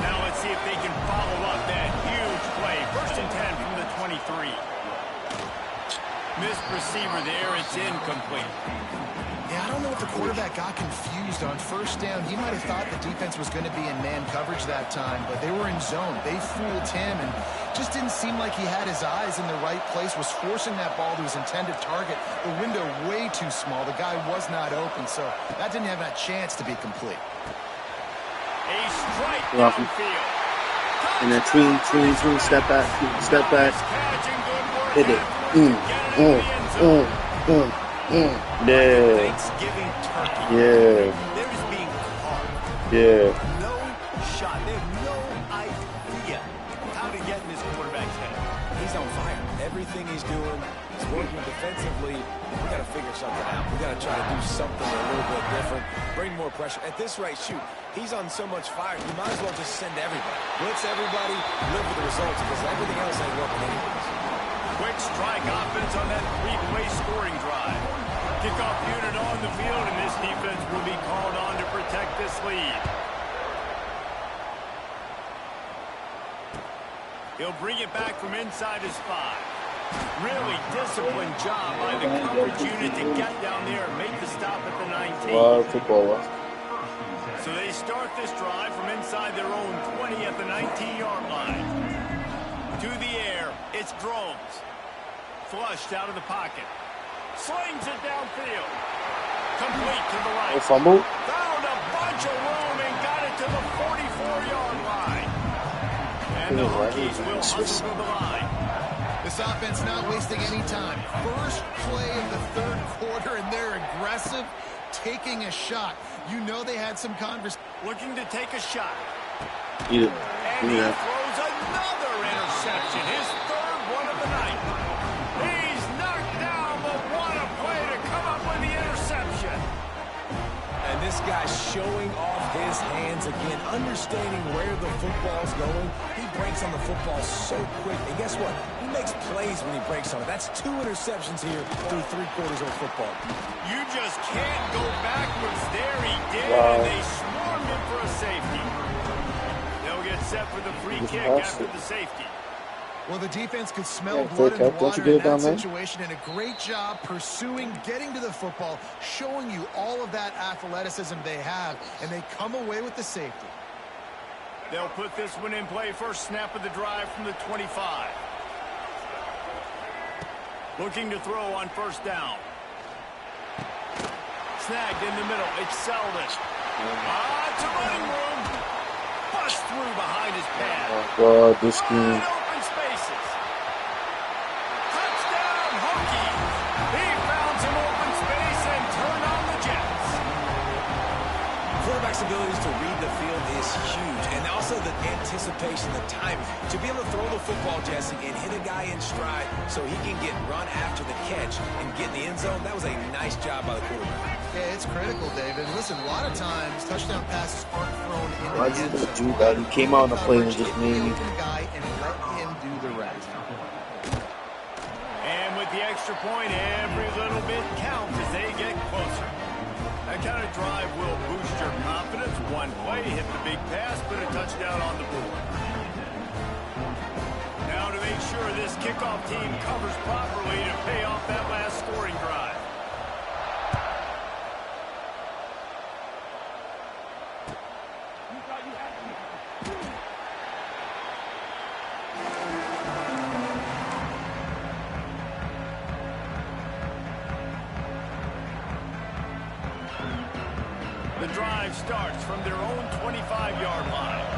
[SPEAKER 5] Now let's see if they can follow up that huge play. First and 10 from the 23. Missed receiver there, it's incomplete.
[SPEAKER 6] Yeah, I don't know if the quarterback got confused on first down. He might have thought the defense was going to be in man coverage that time, but they were in zone. They fooled him and just didn't seem like he had his eyes in the right place, was forcing that ball to his intended target. The window way too small. The guy was not open, so that didn't have that chance to be complete.
[SPEAKER 5] A strike downfield.
[SPEAKER 1] And then tween, step back, hit it. Yeah.
[SPEAKER 5] Thanksgiving turkey.
[SPEAKER 1] Yeah.
[SPEAKER 5] They're just being carved.
[SPEAKER 1] Yeah.
[SPEAKER 5] No shot. They have no idea how to get in this quarterback's head.
[SPEAKER 7] He's on fire. Everything he's doing is working defensively. We got to figure something out. We got to try to do something a little bit different. Bring more pressure. At this rate, shoot, he's on so much fire. You might as well just send everybody. Blitz everybody, live with the results because everything else ain't working anyways.
[SPEAKER 5] Quick strike offense on that three-play scoring drive. Kickoff unit on the field, and this defense will be called on to protect this lead. He'll bring it back from inside his 5. Really disciplined job by the coverage unit to get down there and make the stop at the 19.
[SPEAKER 1] Wow, football.
[SPEAKER 5] So they start this drive from inside their own 20 at the 19-yard line. To the air, it's Drones. Flushed out of the pocket. Slings it downfield. Complete to the right.
[SPEAKER 1] Fumble.
[SPEAKER 5] Found a bunch of room and got it to the 44-yard line. And the Hokies will hustle to the line.
[SPEAKER 6] This offense not wasting any time. First play of the third quarter, and they're aggressive, taking a shot. You know they had some conversation.
[SPEAKER 5] Looking to take a shot.
[SPEAKER 1] Eat it.
[SPEAKER 5] And he throws another interception. His third one of the night. He's knocked down, but what a play to come up with the interception.
[SPEAKER 7] And this guy's showing off his hands again, understanding where the football's going. He breaks on the football so quick. And guess what? He makes plays when he breaks on it. That's 2 interceptions here through 3 quarters of football.
[SPEAKER 5] You just can't go backwards there. He did,
[SPEAKER 1] Wow.
[SPEAKER 5] and they swarmed him for a safety. They'll get set for the free kick after the safety.
[SPEAKER 6] Well, the defense could smell
[SPEAKER 1] Yeah,
[SPEAKER 6] blood in the
[SPEAKER 1] don't you
[SPEAKER 6] water
[SPEAKER 1] get
[SPEAKER 6] in
[SPEAKER 1] it down
[SPEAKER 6] that
[SPEAKER 1] there?
[SPEAKER 6] situation, and a great job pursuing, getting to the football, showing you all of that athleticism they have, and they come away with the safety.
[SPEAKER 5] They'll put this one in play. First snap of the drive from the 25. Looking to throw on first down. Snagged in the middle. It's Selden. Lots of running room. Bust through behind his pad.
[SPEAKER 1] Oh, God, this game.
[SPEAKER 5] Wide open spaces. Touchdown, Hokies. He found some open space and turned on the Jets.
[SPEAKER 7] Quarterback's abilities to read the field is huge, and also the anticipation, the timing. To be able to throw the football, Jesse, and hit a guy in stride so he can get run after the catch and get in the end zone, that was a nice job by the quarterback.
[SPEAKER 6] Yeah, it's critical, David. Listen, a lot of times touchdown passes aren't thrown into
[SPEAKER 1] Why
[SPEAKER 6] the end
[SPEAKER 1] did you
[SPEAKER 6] zone.
[SPEAKER 1] do that? He came out on the play and just
[SPEAKER 6] Hit
[SPEAKER 1] made
[SPEAKER 6] the
[SPEAKER 1] me.
[SPEAKER 6] open guy and let him do the rest.
[SPEAKER 5] And with the extra point, every little bit counts as they get closer. That kind of drive will boost your confidence. One play, hit the big pass, put a touchdown on the board. Now to make sure this kickoff team covers properly to pay off that last scoring drive. The drive starts from their own 25-yard line.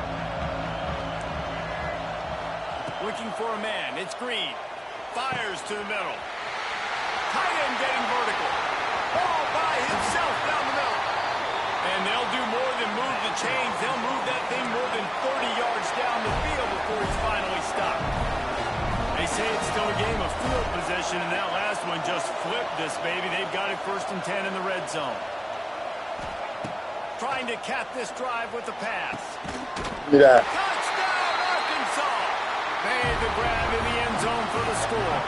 [SPEAKER 5] Looking for a man. It's Green. Fires to the middle. Tight end getting vertical. Ball by himself down the middle. And they'll do more than move the chains. They'll move that thing more than 30 yards down the field before he's finally stopped. They say it's still a game of field possession, and that last one just flipped this baby. They've got it 1st and 10 in the red zone. Trying to cap this drive with the pass.
[SPEAKER 1] Look at that.
[SPEAKER 5] Touchdown, Arkansas! Made the grab in the end zone for the score.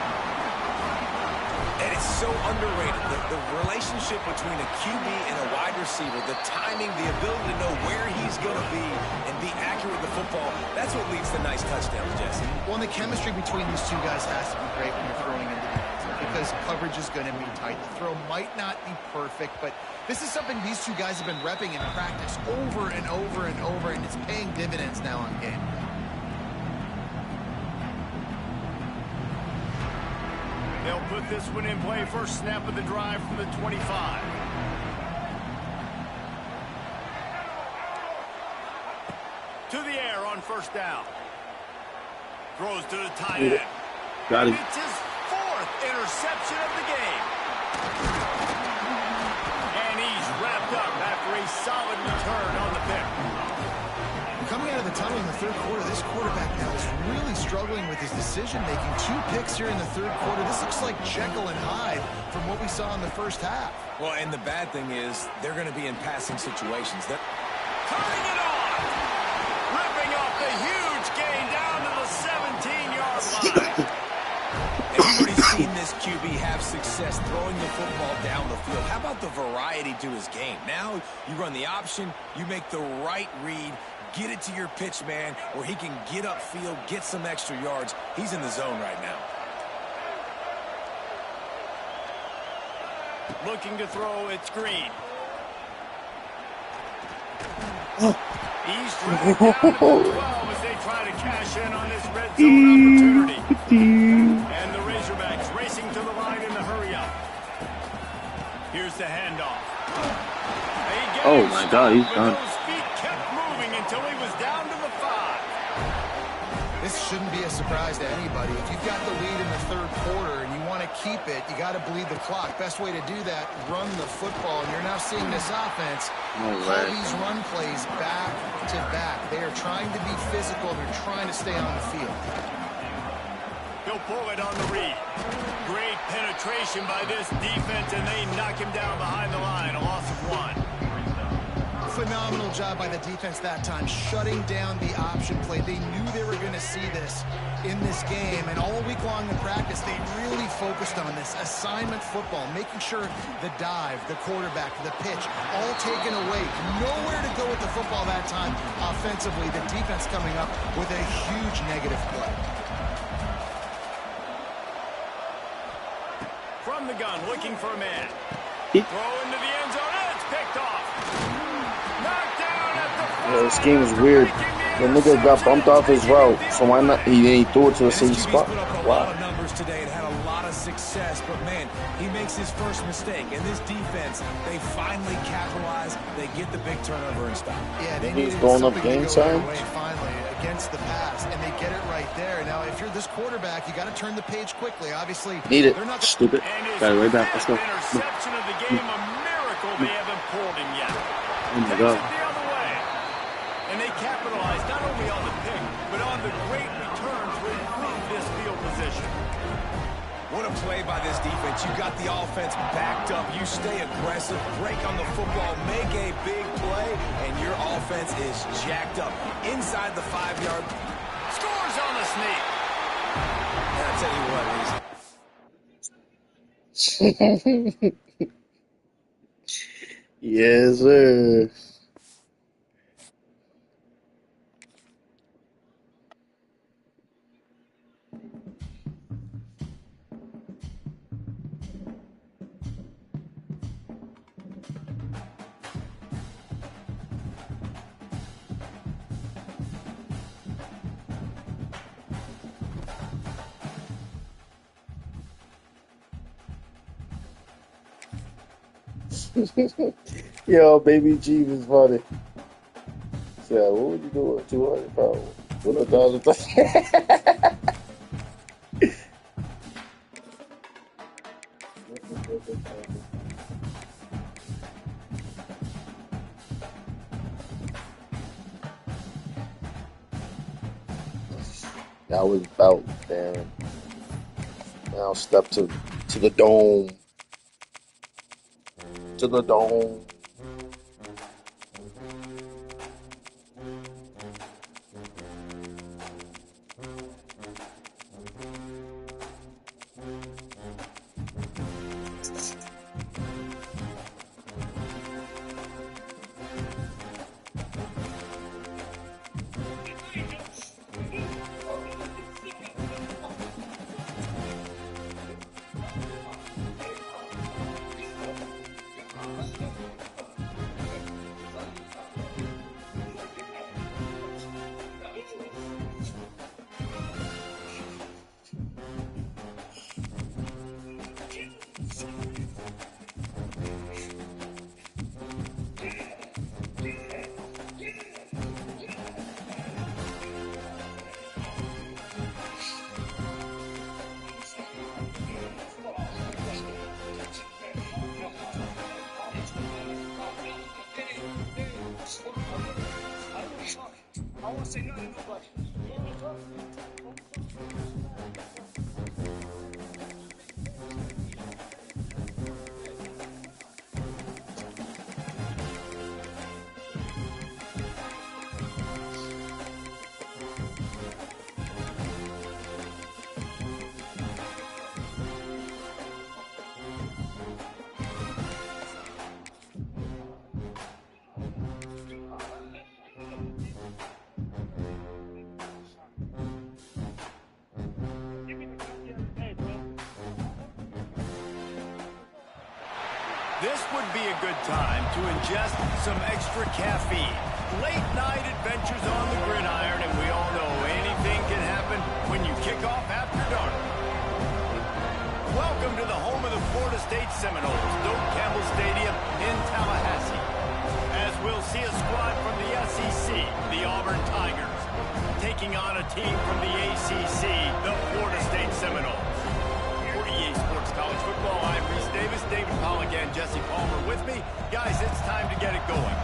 [SPEAKER 7] And it's so underrated. The relationship between a QB and a wide receiver, the timing, the ability to know where he's going to be and be accurate with the football, that's what leads to nice touchdowns, Jesse.
[SPEAKER 6] Well, and the chemistry between these two guys has to be great when you're throwing into the end zone. If because coverage is going to be tight. The throw might not be perfect, but this is something these two guys have been repping in practice over and over and over, and it's paying dividends now on game.
[SPEAKER 5] They'll put this one in play. First snap of the drive from the 25. To the air on first down. Throws to the tight end.
[SPEAKER 1] Got it.
[SPEAKER 5] It's his 4th interception of the game. And he's wrapped up after a solid return on the pick.
[SPEAKER 6] Coming out of the tunnel in the third quarter, this quarterback now is really struggling with his decision-making. 2 picks here in the third quarter. This looks like Jekyll and Hyde from what we saw in the first half.
[SPEAKER 7] Well, and the bad thing is they're going to be in passing situations.
[SPEAKER 5] Turning it on. Ripping off the huge gain down to the 17-yard line.
[SPEAKER 7] Everybody's seen this QB have success throwing the football down the field. How about the variety to his game? Now you run the option, you make the right read, get it to your pitch man where he can get upfield, get some extra yards. He's in the zone right now.
[SPEAKER 5] Looking to throw, it's Green. He's dragged down to the 12 as they try to cash in on this red zone opportunity. And the Razorbacks racing to the line in the hurry-up. Here's the handoff.
[SPEAKER 1] Oh my God, he's done.
[SPEAKER 5] Those feet kept moving until he was down to the 5.
[SPEAKER 6] This shouldn't be a surprise to anybody. If you've got the lead in the third quarter and you want to keep it, you got to bleed the clock. Best way to do that, run the football. And you're now seeing this offense call these run plays back to back. They are trying to be physical. They're trying to stay on the field.
[SPEAKER 5] He'll pull it on the read. Great penetration by this defense, and they knock him down behind the line. A loss of 1.
[SPEAKER 6] Phenomenal job by the defense that time, shutting down the option play. They knew they were going to see this in this game, and all week long in practice, they really focused on this assignment football, making sure the dive, the quarterback, the pitch, all taken away. Nowhere to go with the football that time offensively. The defense coming up with a huge negative play.
[SPEAKER 5] From the gun, looking for a man. Throw into the end zone, and it's picked off. Knocked down at the 5.
[SPEAKER 1] Yeah, this game is weird. The nigga got bumped off his route, so why not? He threw it to the same spot.
[SPEAKER 7] Put up a lot of numbers today and had a lot of success, but man, he makes his first mistake. And this defense, they finally capitalize. They get the big turnover and stop.
[SPEAKER 6] Yeah, they
[SPEAKER 1] He's
[SPEAKER 6] needed
[SPEAKER 1] going up
[SPEAKER 6] something
[SPEAKER 1] game
[SPEAKER 6] to go their
[SPEAKER 1] time.
[SPEAKER 6] way finally against the pass, and they get it right there. Now, if you're this quarterback, you got to turn the page quickly. Obviously,
[SPEAKER 1] Need it.
[SPEAKER 6] they're not
[SPEAKER 1] Stupid.
[SPEAKER 5] And his
[SPEAKER 1] Got it right back. Let's go.
[SPEAKER 5] interception of the game, a miracle they haven't pulled him yet.
[SPEAKER 1] Oh my
[SPEAKER 5] Takes
[SPEAKER 1] God.
[SPEAKER 5] it the other way. And they capitalize not only on the pick, but on the great return to improve this field position.
[SPEAKER 7] What a play by this defense. You got the offense backed up. You stay aggressive, break on the football, make a big play, and your offense is jacked up. Inside the 5-yard.
[SPEAKER 5] Scores on the sneak.
[SPEAKER 7] And I tell you what,
[SPEAKER 1] Yes, sir. Yo, baby G was funny. Yeah, what would you do with 200 pounds? With $1,000? That was about, damn. Now step to the dome. To the dome.
[SPEAKER 3] I won't say nothing to nobody.
[SPEAKER 5] This would be a good time to ingest some extra caffeine. Late night adventures on the gridiron, and we all know anything can happen when you kick off after dark. Welcome to the home of the Florida State Seminoles, Doak Campbell Stadium in Tallahassee. As we'll see a squad from the SEC, the Auburn Tigers, taking on a team from the ACC, the Florida State Seminoles. For EA Sports College Football, I'm Reese Davis, David Pollock, and Jesse Palmer with me. Guys, it's time to get it going.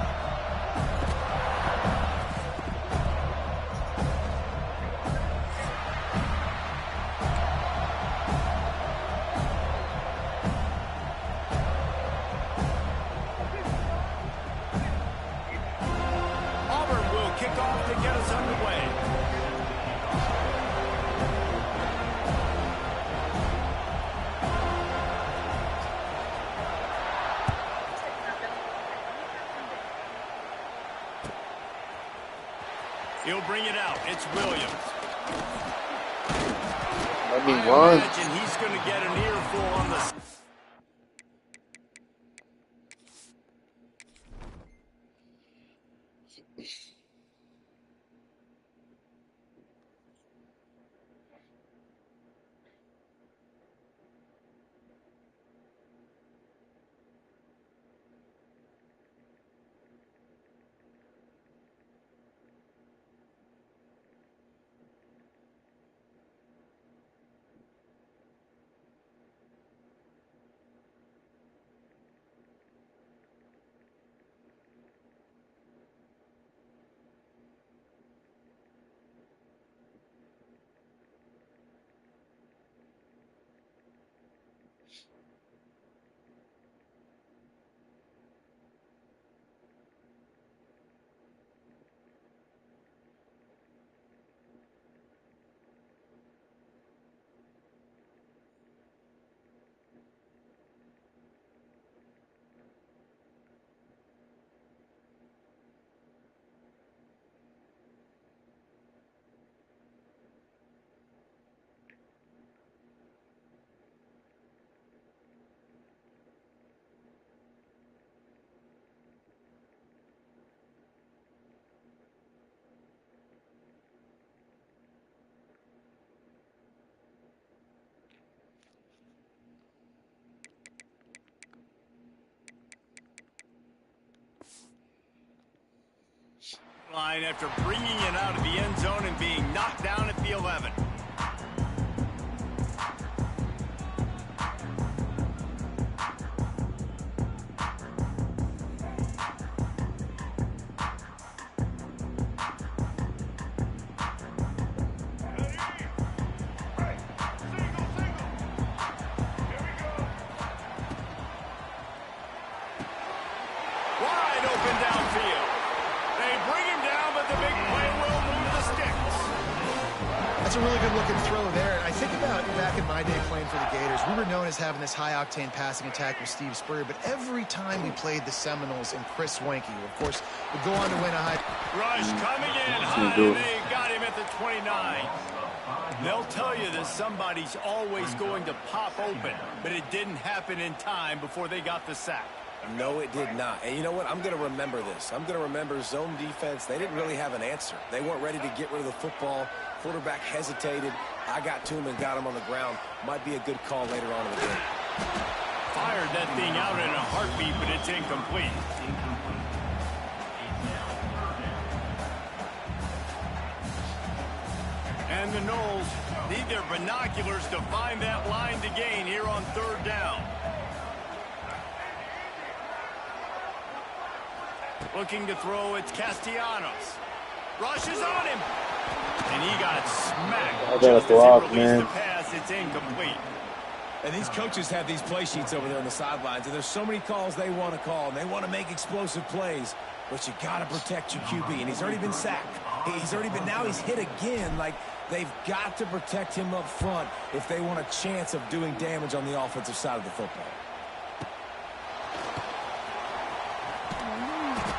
[SPEAKER 5] Auburn will kick off to get us underway. He'll bring it out. It's Williams.
[SPEAKER 1] I
[SPEAKER 5] imagine he's going to get an earful on the... line after bringing it out of the end zone and being knocked down at the 11. Wide open downfield. They bring him down, but the big play will move the sticks.
[SPEAKER 6] That's a really good looking throw there. And I think about back in my day playing for the Gators, we were known as having this high-octane passing attack with Steve Spurrier, but every time we played the Seminoles and Chris Wenke, who, of course, would go on to win a high...
[SPEAKER 5] Rush coming in high, and they got him at the 29. They'll tell you that somebody's always going to pop open, but it didn't happen in time before they got the sack.
[SPEAKER 7] No, it did not. And you know what? I'm going to remember this. I'm going to remember zone defense. They didn't really have an answer. They weren't ready to get rid of the football. Quarterback hesitated. I got to him and got him on the ground. Might be a good call later on in the game.
[SPEAKER 5] Fired that thing out in a heartbeat, but it's incomplete. And the Noles need their binoculars to find that line to gain here on third down. Looking to throw, it's Castellanos. Rushes on him. And he got smacked. Just as he released the pass, it's incomplete.
[SPEAKER 7] And these coaches have these play sheets over there on the sidelines, and there's so many calls they want to call, and they want to make explosive plays. But you got to protect your QB, and he's already been sacked. Now he's hit again. Like, they've got to protect him up front if they want a chance of doing damage on the offensive side of the football.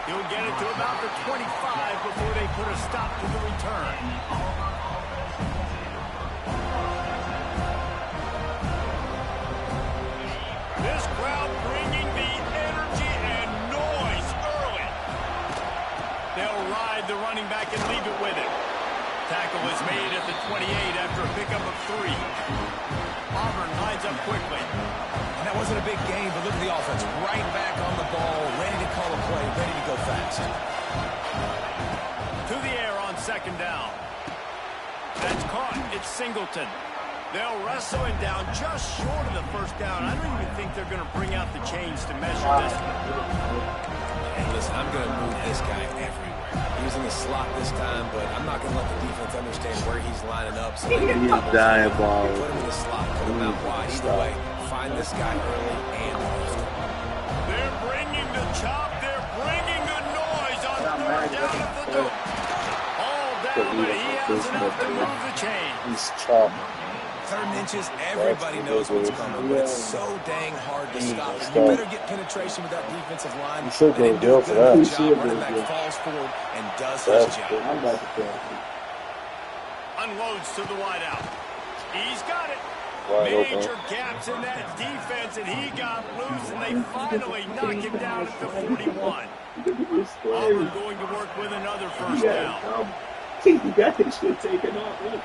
[SPEAKER 5] He'll get it to about the 25 before they put a stop to the return. This crowd bringing the energy and noise early. They'll ride the running back and leave it with him. Tackle is made at the 28 after a pickup of 3. Auburn lines up quickly.
[SPEAKER 7] And that wasn't a big game, but look at the offense. Right back on the ball, ready to call a play, ready to go fast.
[SPEAKER 5] To the air on second down. That's caught. It's Singleton. They'll wrestle him down just short of the first down. I don't even think they're going to bring out the chains to measure this one.
[SPEAKER 7] Hey, listen, I'm going to move this guy everywhere. He was in the slot this time, but I'm not going to let the defense understand where he's lining up. So they can
[SPEAKER 1] diabolical.
[SPEAKER 7] Put him in the slot, put him out wide. Either way, find this guy early and often.
[SPEAKER 5] They're bringing the chop. They're bringing the noise on third down at the door. All down, but he has enough to move the chain.
[SPEAKER 1] He's chopped.
[SPEAKER 7] 3rd and inches, everybody knows what's coming, but it's so dang hard to stop. You better get penetration with that defensive line.
[SPEAKER 1] You should go
[SPEAKER 7] do a
[SPEAKER 1] for that.
[SPEAKER 7] good job. Running back falls forward and does his job.
[SPEAKER 5] Unloads to the wideout. He's got it. Major gaps in that defense, and he got loose, and they finally knock him down at the 41. Auburn going to work with another first down.
[SPEAKER 4] You got this shit taken off. Look.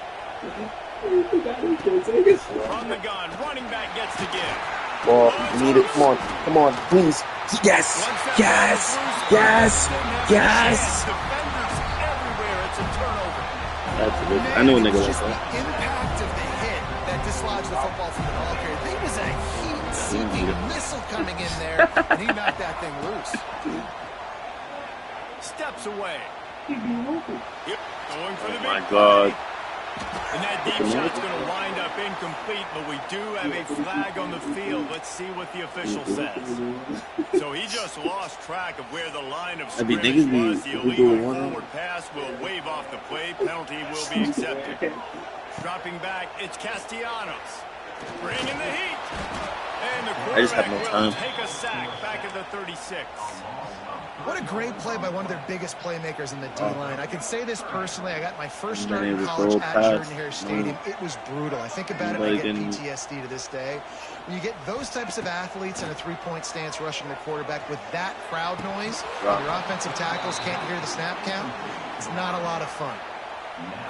[SPEAKER 5] From the gun, running back gets the give.
[SPEAKER 1] Ball, you need it. Come on, please. Yes, yes, yes, yes.
[SPEAKER 5] Defenders everywhere. It's a turnover.
[SPEAKER 1] That's a good. I know a nigga like
[SPEAKER 6] Just the
[SPEAKER 1] that.
[SPEAKER 6] impact of the hit that dislodged the football from the ball carrier. There was a heat-seeking missile coming in there, and he knocked that thing loose.
[SPEAKER 5] Steps away. Yep, going for the big
[SPEAKER 1] Oh my God.
[SPEAKER 5] And that deep shot's going to wind up incomplete, but we do have a flag on the field. Let's see what the official says. So he just lost track of where the line of scrimmage was. The illegal forward pass will wave off the play. Penalty will be accepted. Dropping back, it's Castellanos. Bringing the heat. And the quarterback will take a sack back at the 36.
[SPEAKER 6] What a great play by one of their biggest playmakers in the D-line. I can say this personally. I got my first start in college at Jordan-Hare Stadium. It was brutal. I think about it and I get PTSD to this day. When you get those types of athletes in a three-point stance rushing the quarterback with that crowd noise, and your offensive tackles can't hear the snap count, it's not a lot of fun.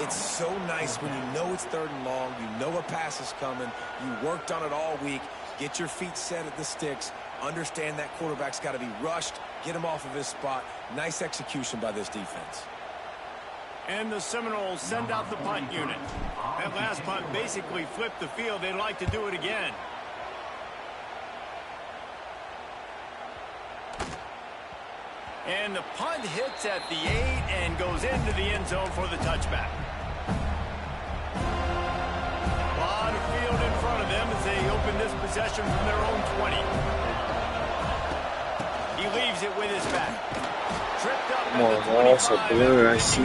[SPEAKER 7] It's so nice when you know it's 3rd and long, you know a pass is coming, you worked on it all week, get your feet set at the sticks, understand that quarterback's got to be rushed, get him off of his spot. Nice execution by this defense.
[SPEAKER 5] And the Seminoles send out the punt unit. That last punt basically flipped the field. They'd like to do it again. And the punt hits at the 8 and goes into the end zone for the touchback. A lot of field in front of them as they open this possession from their own 20. He leaves it with his back. Tripped up at the 25.
[SPEAKER 1] I see.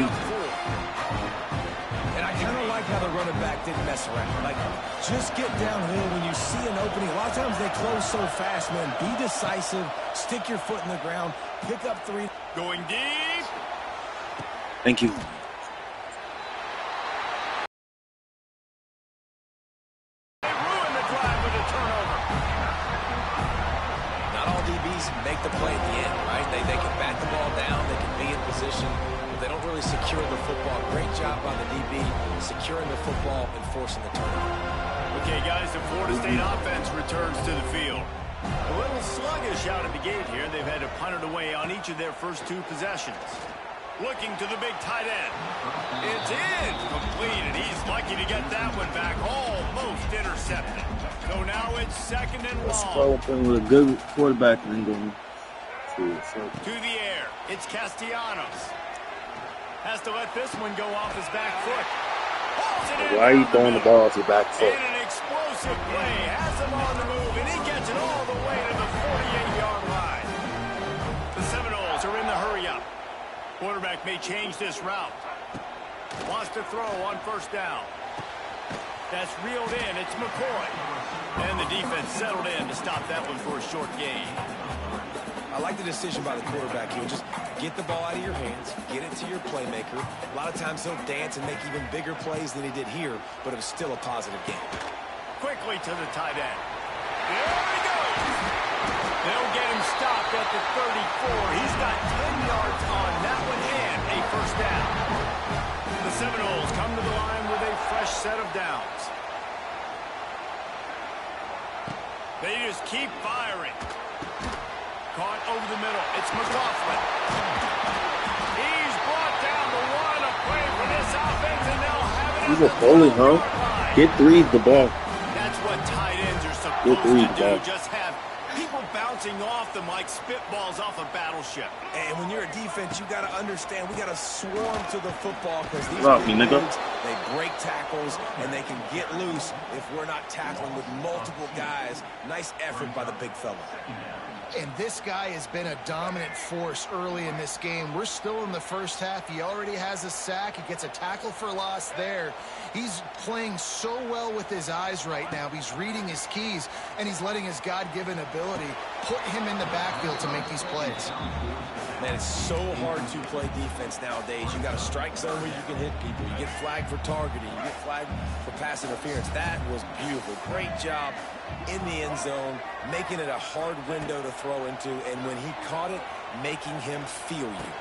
[SPEAKER 7] And I kind of like how the running back didn't mess around. Like, just get downhill when you see an opening. A lot of times they close so fast, man. Be decisive. Stick your foot in the ground. Pick up 3.
[SPEAKER 5] Going deep.
[SPEAKER 1] Thank you.
[SPEAKER 5] They ruin the drive with a turnover.
[SPEAKER 7] Not all DBs make the play at the end, right? They can bat the ball down. They can be in position. But they don't really secure the football. Great job by the DB securing the football and forcing the turnover.
[SPEAKER 5] Okay, guys, the Florida State offense returns to the field. A little sluggish out of the gate here. They've had to punt it away on each of their first 2 possessions. Looking to the big tight end. It's incomplete, and he's lucky to get that one back. Almost intercepted. So now it's 2nd and long.
[SPEAKER 1] Let's with a good quarterback and then going
[SPEAKER 5] to the air. It's Castellanos. Has to let this one go off his back foot.
[SPEAKER 1] Why are you throwing the ball to your back foot?
[SPEAKER 5] And an explosive play. Has him on the move, and he gets it all the way to the 48-yard line. The Seminoles are in the hurry-up. Quarterback may change this route. Wants to throw on first down. That's reeled in. It's McCoy. And the defense settled in to stop that one for a short gain.
[SPEAKER 7] I like the decision by the quarterback here. Just get the ball out of your hands, get it to your playmaker. A lot of times he'll dance and make even bigger plays than he did here, but it was still a positive game.
[SPEAKER 5] Quickly to the tight end. There he goes. They'll get him stopped at the 34. He's got 10 yards on that one and a first down. The Seminoles come to the line with a fresh set of downs. They just keep firing. Caught over the middle. It's McLaughlin. He's brought down the one. A play for this offense, and they'll have it.
[SPEAKER 1] He's a bully, huh? Get threes the ball.
[SPEAKER 5] That's what tight ends are supposed to do. Just have people bouncing off them like spitballs off a battleship.
[SPEAKER 7] And when you're a defense, you got to understand, we got to swarm to the football because these dudes, they break tackles and they can get loose if we're not tackling with multiple guys. Nice effort by the big fella.
[SPEAKER 6] And this guy has been a dominant force early in this game. We're still in the first half. He already has a sack. He gets a tackle for loss there. He's playing so well with his eyes right now. He's reading his keys, and he's letting his God-given ability put him in the backfield to make these plays.
[SPEAKER 7] Man, it's so hard to play defense nowadays. You got a strike zone where you can hit people. You get flagged for targeting. You get flagged for pass interference. That was beautiful. Great job in the end zone, making it a hard window to throw into, and when he caught it, making him feel you.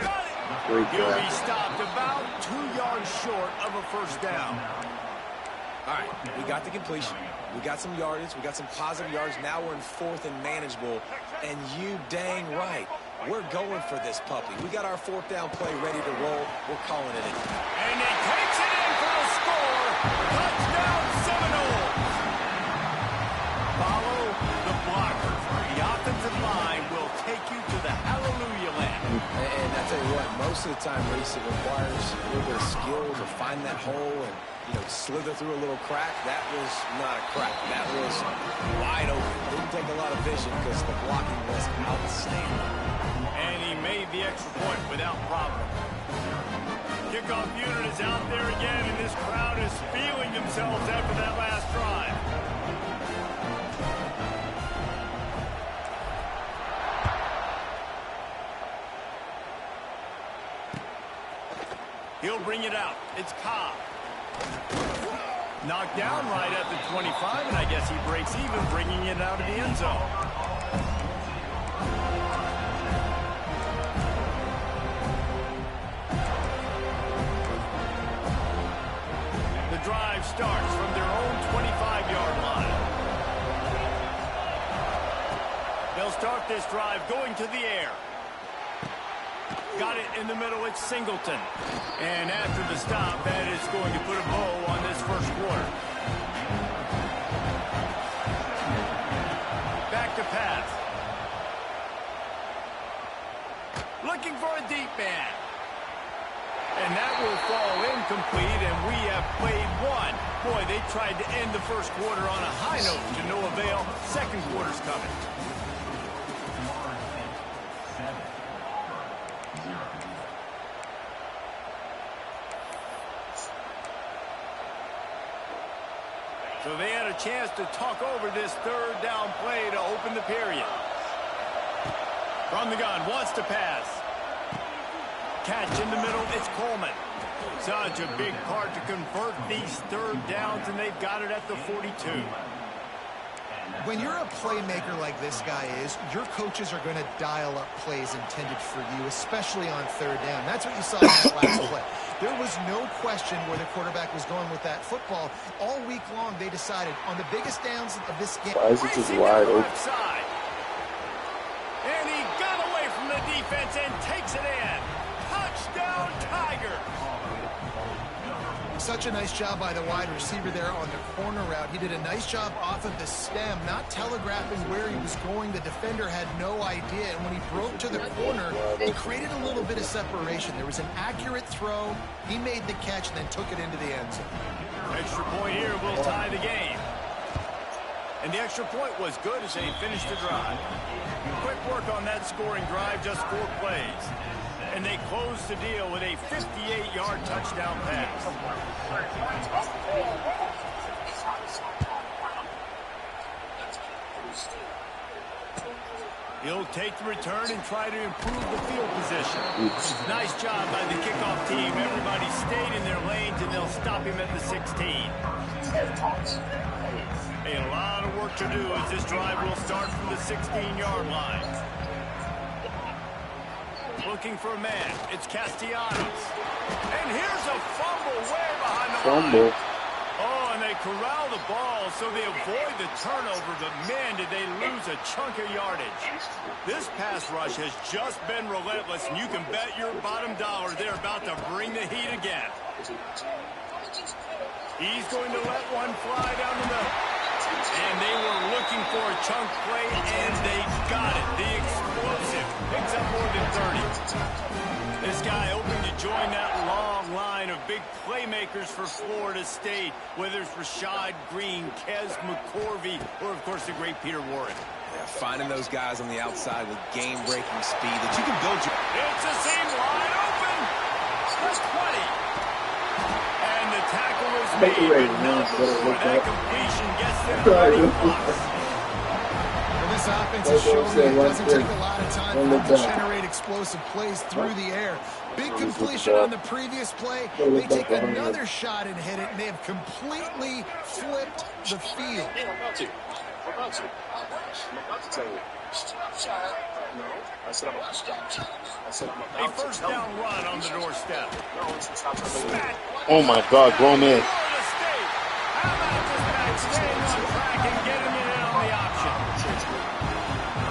[SPEAKER 5] Got it! He'll be stopped about 2 yards short of a first down.
[SPEAKER 7] All right, we got the completion. We got some yardage. We got some positive yards. Now we're in fourth and manageable, and you dang right. We're going for this puppy. We got our fourth down play ready to roll. We're calling it in.
[SPEAKER 5] And he takes it in for a score. Touchdown, Seminoles. Follow the blockers. The offensive line will take you to the hallelujah land.
[SPEAKER 7] And I tell you what, most of the time, Reese, it requires a little bit of skill to find that hole and, slither through a little crack. That was not a crack. That was wide open. Didn't take a lot of vision because the blocking was outstanding.
[SPEAKER 5] And he made the extra point without problem. Kickoff unit is out there again, and this crowd is feeling themselves after that last drive. He'll bring it out. It's Cobb. Knocked down right at the 25, and I guess he breaks even, bringing it out of the end zone. The drive starts from their own 25-yard line. They'll start this drive going to the air. Got it in the middle. It's Singleton. And after the stop, that is going to put a bow on this first quarter. Back to pass. Looking for a deep man. And that will fall incomplete, and we have played one. Boy, they tried to end the first quarter on a high note to no avail. Second quarter's coming. So they had a chance to talk over this third down play to open the period. From the gun, wants to pass. Catch in the middle, it's Coleman. Such a big part to convert these third downs, and they've got it at the 42.
[SPEAKER 6] When you're a playmaker like this guy is, your coaches are going to dial up plays intended for you, especially on third down. That's what you saw in that last play. There was no question where the quarterback was going with that football. All week long, they decided on the biggest downs of this game.
[SPEAKER 1] Why is it just wide open?
[SPEAKER 5] And he got away from the defense and takes it in. Touchdown, Tigers.
[SPEAKER 6] Such a nice job by the wide receiver there on the corner route. He did a nice job off of the stem, not telegraphing where he was going. The defender had no idea, and when he broke to the corner, he created a little bit of separation. There was an accurate throw. He made the catch and then took it into the end zone.
[SPEAKER 5] Extra point here will tie the game. And the extra point was good as they finished the drive. Quick work on that scoring drive, just 4 plays. And they closed the deal with a 58-yard touchdown pass. He'll take the return and try to improve the field position. Nice job by the kickoff team. Everybody stayed in their lanes, and they'll stop him at the 16. A lot of work to do as this drive will start from the 16-yard line. Looking for a man. It's Castellanos. And here's a fumble way behind the line. Oh, and they corral the ball so they avoid the turnover, but man, did they lose a chunk of yardage. This pass rush has just been relentless, and you can bet your bottom dollar they're about to bring the heat again. He's going to let one fly down the middle. And they were looking for a chunk play, and they got it. The explosive picks up more than 30. This guy hoping to join that long line of big playmakers for Florida State, whether it's Rashad Green, Kez McCorvey, or, of course, the great Peter Warren.
[SPEAKER 7] Yeah, finding those guys on the outside with game-breaking speed that you can build your...
[SPEAKER 5] It's a seam wide open. That's 20. And the tackle is made, but not before that completion gets them 30 plus.
[SPEAKER 6] Well, this offense has shown that it doesn't take a lot of time for them to generate explosive plays through the air. Big completion on the previous play. They take another shot and hit it, and they have completely flipped the field.
[SPEAKER 5] A first down run on the doorstep.
[SPEAKER 1] Oh my God, grown man.
[SPEAKER 5] How about this back staying on track and getting it in on the option?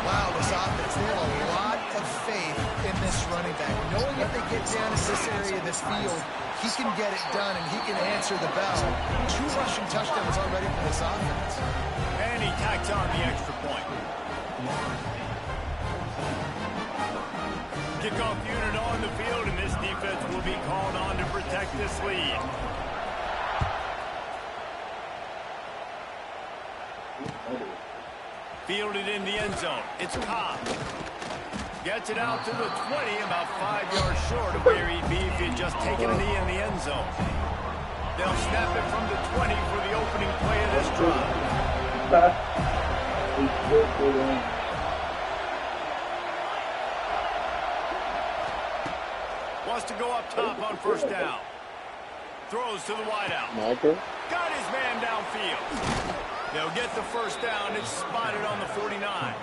[SPEAKER 6] Wow, this offense, they have a lot of faith in this running back. Knowing if they get down in this area of the field, he can get it done and he can answer the bell. 2 rushing touchdowns already for this offense.
[SPEAKER 5] And he tacks on the extra point. Kickoff unit on the field, and this defense will be called on to protect this lead. Fielded in the end zone. It's Cobb. Gets it out to the 20, about 5 yards short of where he'd be if he'd just taken a knee in the end zone. They'll snap it from the 20 for the opening play of this drive. Wants to go up top on first down. Throws to the wideout. Got his man downfield. They'll get the first down. It's spotted on the 49.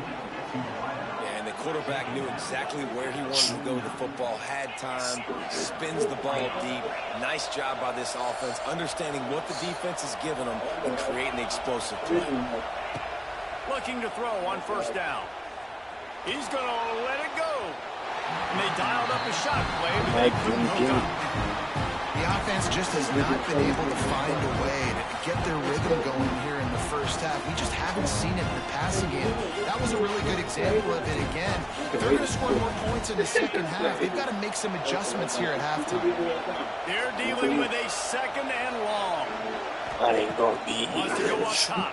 [SPEAKER 7] And the quarterback knew exactly where he wanted to go with the football, had time, spins the ball deep. Nice job by this offense, understanding what the defense is giving them and creating the explosive play.
[SPEAKER 5] Looking to throw on first down. He's going to let it go. And they dialed up a shot play, but they couldn't hook up.
[SPEAKER 6] The offense just has not been able to find a way to get their rhythm going here in the first half. We just haven't seen it in the passing game. That was a really good example of it again. If they're going to score more points in the second half, they've got to make some adjustments here at halftime.
[SPEAKER 5] They're dealing with a second and long.
[SPEAKER 1] That ain't gonna be
[SPEAKER 5] Wants to go up top.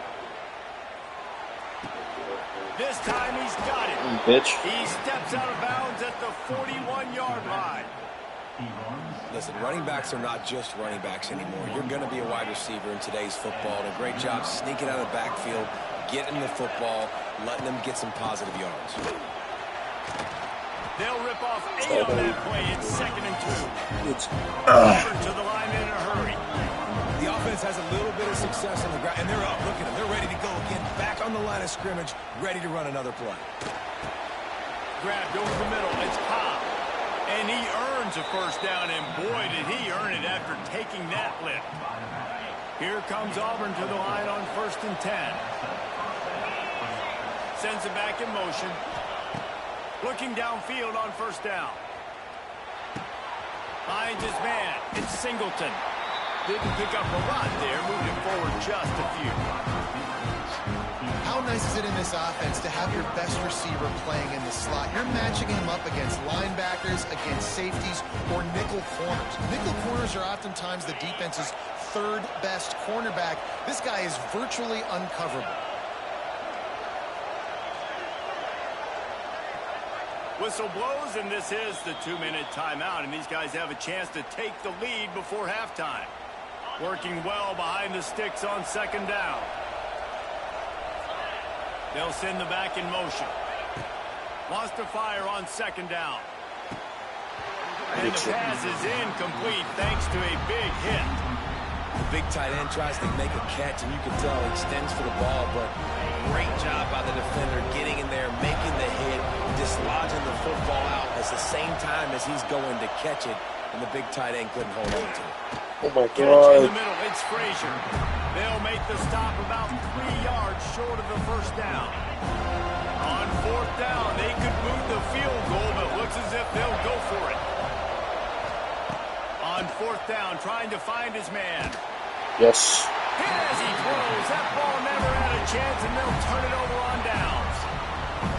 [SPEAKER 5] This time he's got it.
[SPEAKER 1] bitch.
[SPEAKER 5] He steps out of bounds at the 41-yard line.
[SPEAKER 7] Listen, running backs are not just running backs anymore. You're going to be a wide receiver in today's football. And a great job sneaking out of the backfield, getting the football, letting them get some positive yards.
[SPEAKER 5] They'll rip off 8 on that play. It's 2nd and 2. Over to the line in a hurry.
[SPEAKER 7] The offense has a little bit of success on the ground, and they're up. Look at them. They're ready to go again. Back on the line of scrimmage, ready to run another play.
[SPEAKER 5] Grabbed over the middle. It's Cobb. And he earns a first down, and boy, did he earn it after taking that lift. Here comes Auburn to the line on 1st and 10. Sends it back in motion. Looking downfield on first down. Finds his man. It's Singleton. didn't pick up a lot there, moved it forward just a few.
[SPEAKER 6] How nice is it in this offense to have your best receiver playing in the slot? You're matching him up against linebackers, against safeties, or nickel corners. Nickel corners are oftentimes the defense's third best cornerback. This guy is virtually uncoverable.
[SPEAKER 5] Whistle blows, and this is the 2-minute timeout, and these guys have a chance to take the lead before halftime. Working well behind the sticks on second down. They'll send the back in motion. Wants to fire on second down. And the pass is incomplete thanks to a big hit.
[SPEAKER 7] The big tight end tries to make a catch, and you can tell he extends for the ball, but great job by the defender getting in there, making the hit, dislodging the football out at the same time as he's going to catch it, and the big tight end couldn't hold on to it.
[SPEAKER 1] Oh my
[SPEAKER 5] Catch in
[SPEAKER 1] God.
[SPEAKER 5] the middle, it's Frazier. They'll make the stop about 3 yards short of the first down. On fourth down, they could boot the field goal, but it looks as if they'll go for it. On fourth down, trying to find his man.
[SPEAKER 1] Yes.
[SPEAKER 5] As he throws, that ball never had a chance, and they'll turn it over on downs.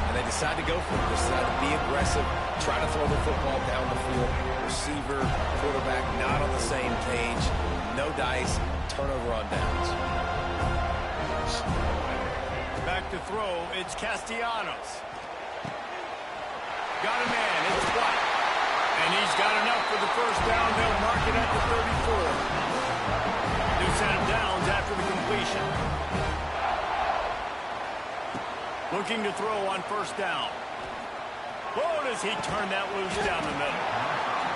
[SPEAKER 7] And they decide to go for it. They decide to be aggressive, try to throw the football down the field. Receiver, quarterback not on the same page. No dice, turnover on downs.
[SPEAKER 5] Back to throw, it's Castellanos. Got a man, it's White. And he's got enough for the first down. They'll mark it at the 34. New set of downs after the completion. Looking to throw on first down. Oh, does he turn that loose down the middle?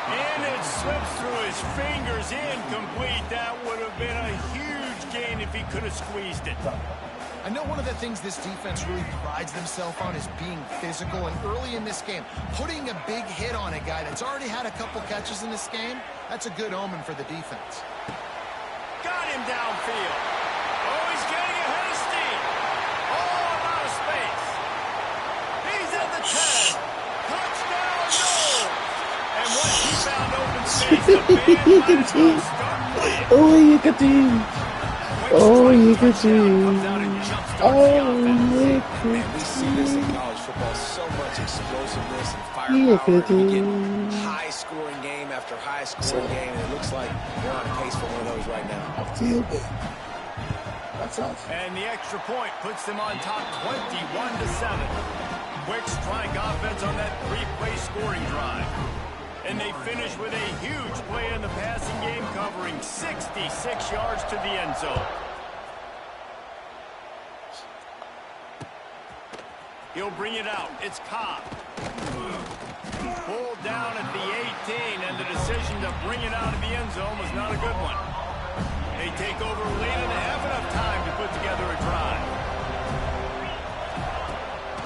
[SPEAKER 5] And it slips through his fingers, incomplete. That would have been a huge gain if he could have squeezed it.
[SPEAKER 6] I know one of the things this defense really prides themselves on is being physical, and early in this game, putting a big hit on a guy that's already had a couple catches in this game, that's a good omen for the defense.
[SPEAKER 5] Got him downfield. Oh, he's getting ahead of steam. Oh, I'm out of space. He's at the 10. Touchdown, goal. And once he found open space, the band might as well start playing.
[SPEAKER 1] Oh, you could do. Oh, you could do.
[SPEAKER 7] Man, we see this in college football, so much explosiveness and firepower. You get high-scoring game after high-scoring game, and it looks like we're on pace for one of those right now.
[SPEAKER 1] That's awesome.
[SPEAKER 5] And the extra point puts them on top 21-7. Quick strike offense on that 3-play scoring drive. And they finish with a huge play in the passing game, covering 66 yards to the end zone. He'll bring it out. It's Cobb. Pulled down at the 18, and the decision to bring it out of the end zone was not a good one. They take over late and have enough time to put together a drive.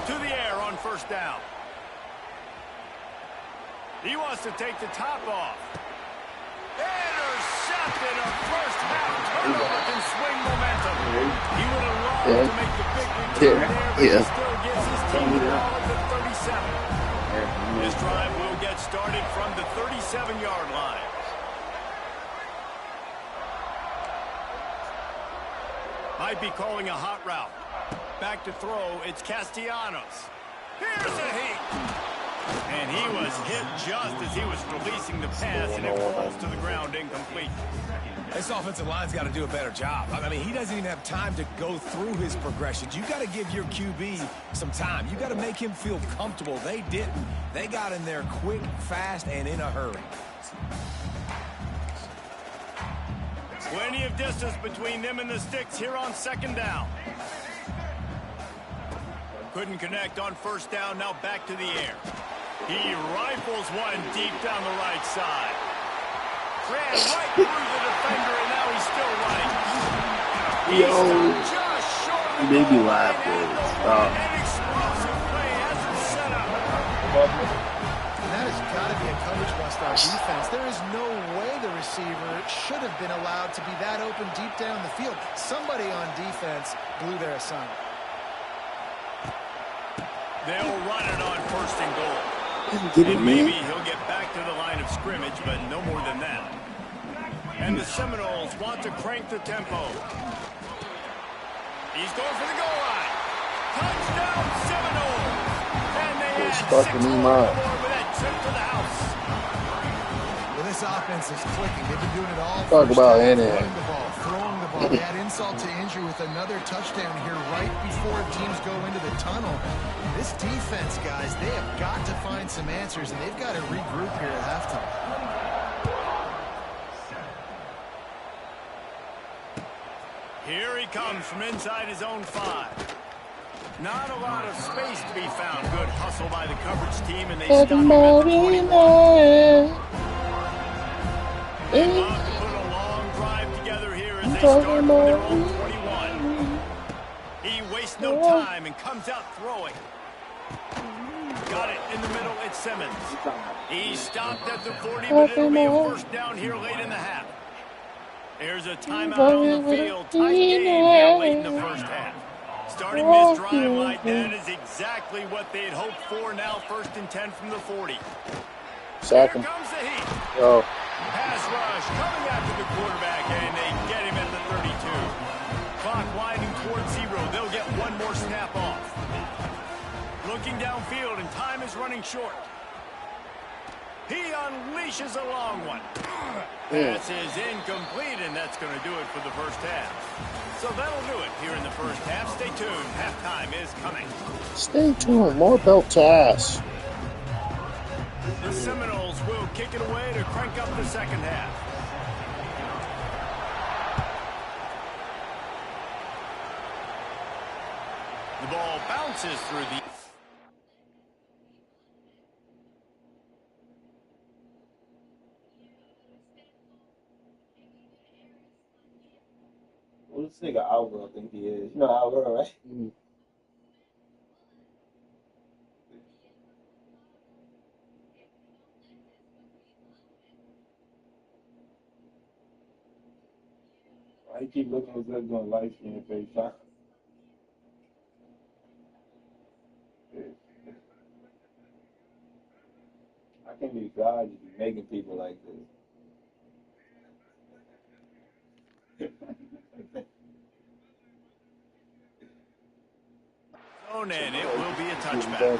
[SPEAKER 5] To the air on first down. He wants to take the top off. Intercepted. A first half turnover can swing momentum. He would have loved to make the big return there, but he still gets his team the ball at the 37. This drive will get started from the 37-yard line. Might be calling a hot route. Back to throw, it's Castellanos. Here's a heat. And he was hit just as he was releasing the pass, and it falls to the ground incomplete.
[SPEAKER 7] This offensive line's got to do a better job. I mean, he doesn't even have time to go through his progressions. You got to give your QB some time. You got to make him feel comfortable. They didn't. They got in there quick, fast, and in a hurry.
[SPEAKER 5] Plenty of distance between them and the sticks here on second down. Couldn't connect on first down. Now back to the air. He rifles one deep down the right side. Ran right through the defender, and now he's still running. He's just short of the
[SPEAKER 1] Made me
[SPEAKER 5] goal
[SPEAKER 1] laugh,
[SPEAKER 5] line,
[SPEAKER 1] dude.
[SPEAKER 5] an explosive play as it's set up.
[SPEAKER 6] And that has got to be a coverage bust on defense. There is no way the receiver should have been allowed to be that open deep down the field. Somebody on defense blew their assignment.
[SPEAKER 5] They'll run it on first and goal.
[SPEAKER 1] Get it,
[SPEAKER 5] And maybe
[SPEAKER 1] man.
[SPEAKER 5] he'll get back to the line of scrimmage, but no more than that. And the Seminoles want to crank the tempo. He's going for the goal line. Touchdown, Seminoles! And they add 6 more with that trip to the house.
[SPEAKER 6] Well, this offense is clicking. They've been doing it all.
[SPEAKER 8] Talk about in it.
[SPEAKER 6] Running the ball, throwing the ball. They add insult to injury with another touchdown here right before teams go into the tunnel. This defense, guys, they have got to find some answers, and they've got to regroup here at halftime.
[SPEAKER 5] Here he comes from inside his own 5. Not a lot of space to be found. Good hustle by the coverage team, and they stop him at the 21. They love to put a long drive together here as they start from their own 21. He wastes no time and comes out throwing. Got it in the middle. It's Simmons. He stopped at the 40, but it'll be a first down here late in the half. There's a timeout on the field. Tight game here late in the first half. Starting this drive like that is exactly what they had hoped for. Now 1st and 10 from the 40.
[SPEAKER 8] Second.
[SPEAKER 5] Here comes the heat.
[SPEAKER 8] Oh.
[SPEAKER 5] Pass rush coming after the quarterback, and they get him at the 32. Clock winding towards 0. They'll get one more snap off. Looking downfield, and time is running short. He unleashes a long one. Pass is incomplete, and that's going to do it for the first half. So that'll do it here in the first half. Stay tuned. Halftime is coming.
[SPEAKER 8] Stay tuned. More belt to ass.
[SPEAKER 5] The Seminoles will kick it away to crank up the second half. The ball bounces through the...
[SPEAKER 2] Well, this nigga Alvaro think he is. You know Alvaro, right?
[SPEAKER 8] Mm.
[SPEAKER 2] Why he keep looking as though doing live stream FaceTime? I can't believe God you be making people like this.
[SPEAKER 5] And it will be a touchback.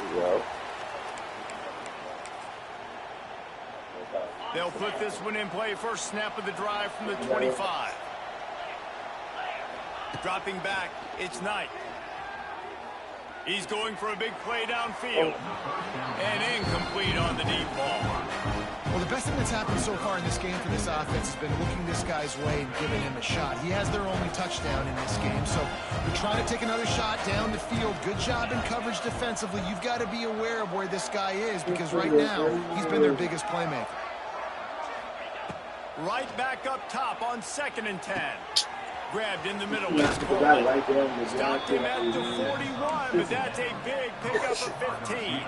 [SPEAKER 5] They'll put this one in play. First snap of the drive from the 25. Dropping back, it's Knight. He's going for a big play downfield. And incomplete on the deep ball.
[SPEAKER 6] Well, the best thing that's happened so far in this game for this offense has been looking this guy's way and giving him a shot. He has their only touchdown in this game, so they're trying to take another shot down the field. Good job in coverage defensively. You've got to be aware of where this guy is because right now he's been their biggest playmaker.
[SPEAKER 5] Right back up top on 2nd and 10. Grabbed in the middle. Stopped him at the 41, but that's a big pickup of 15.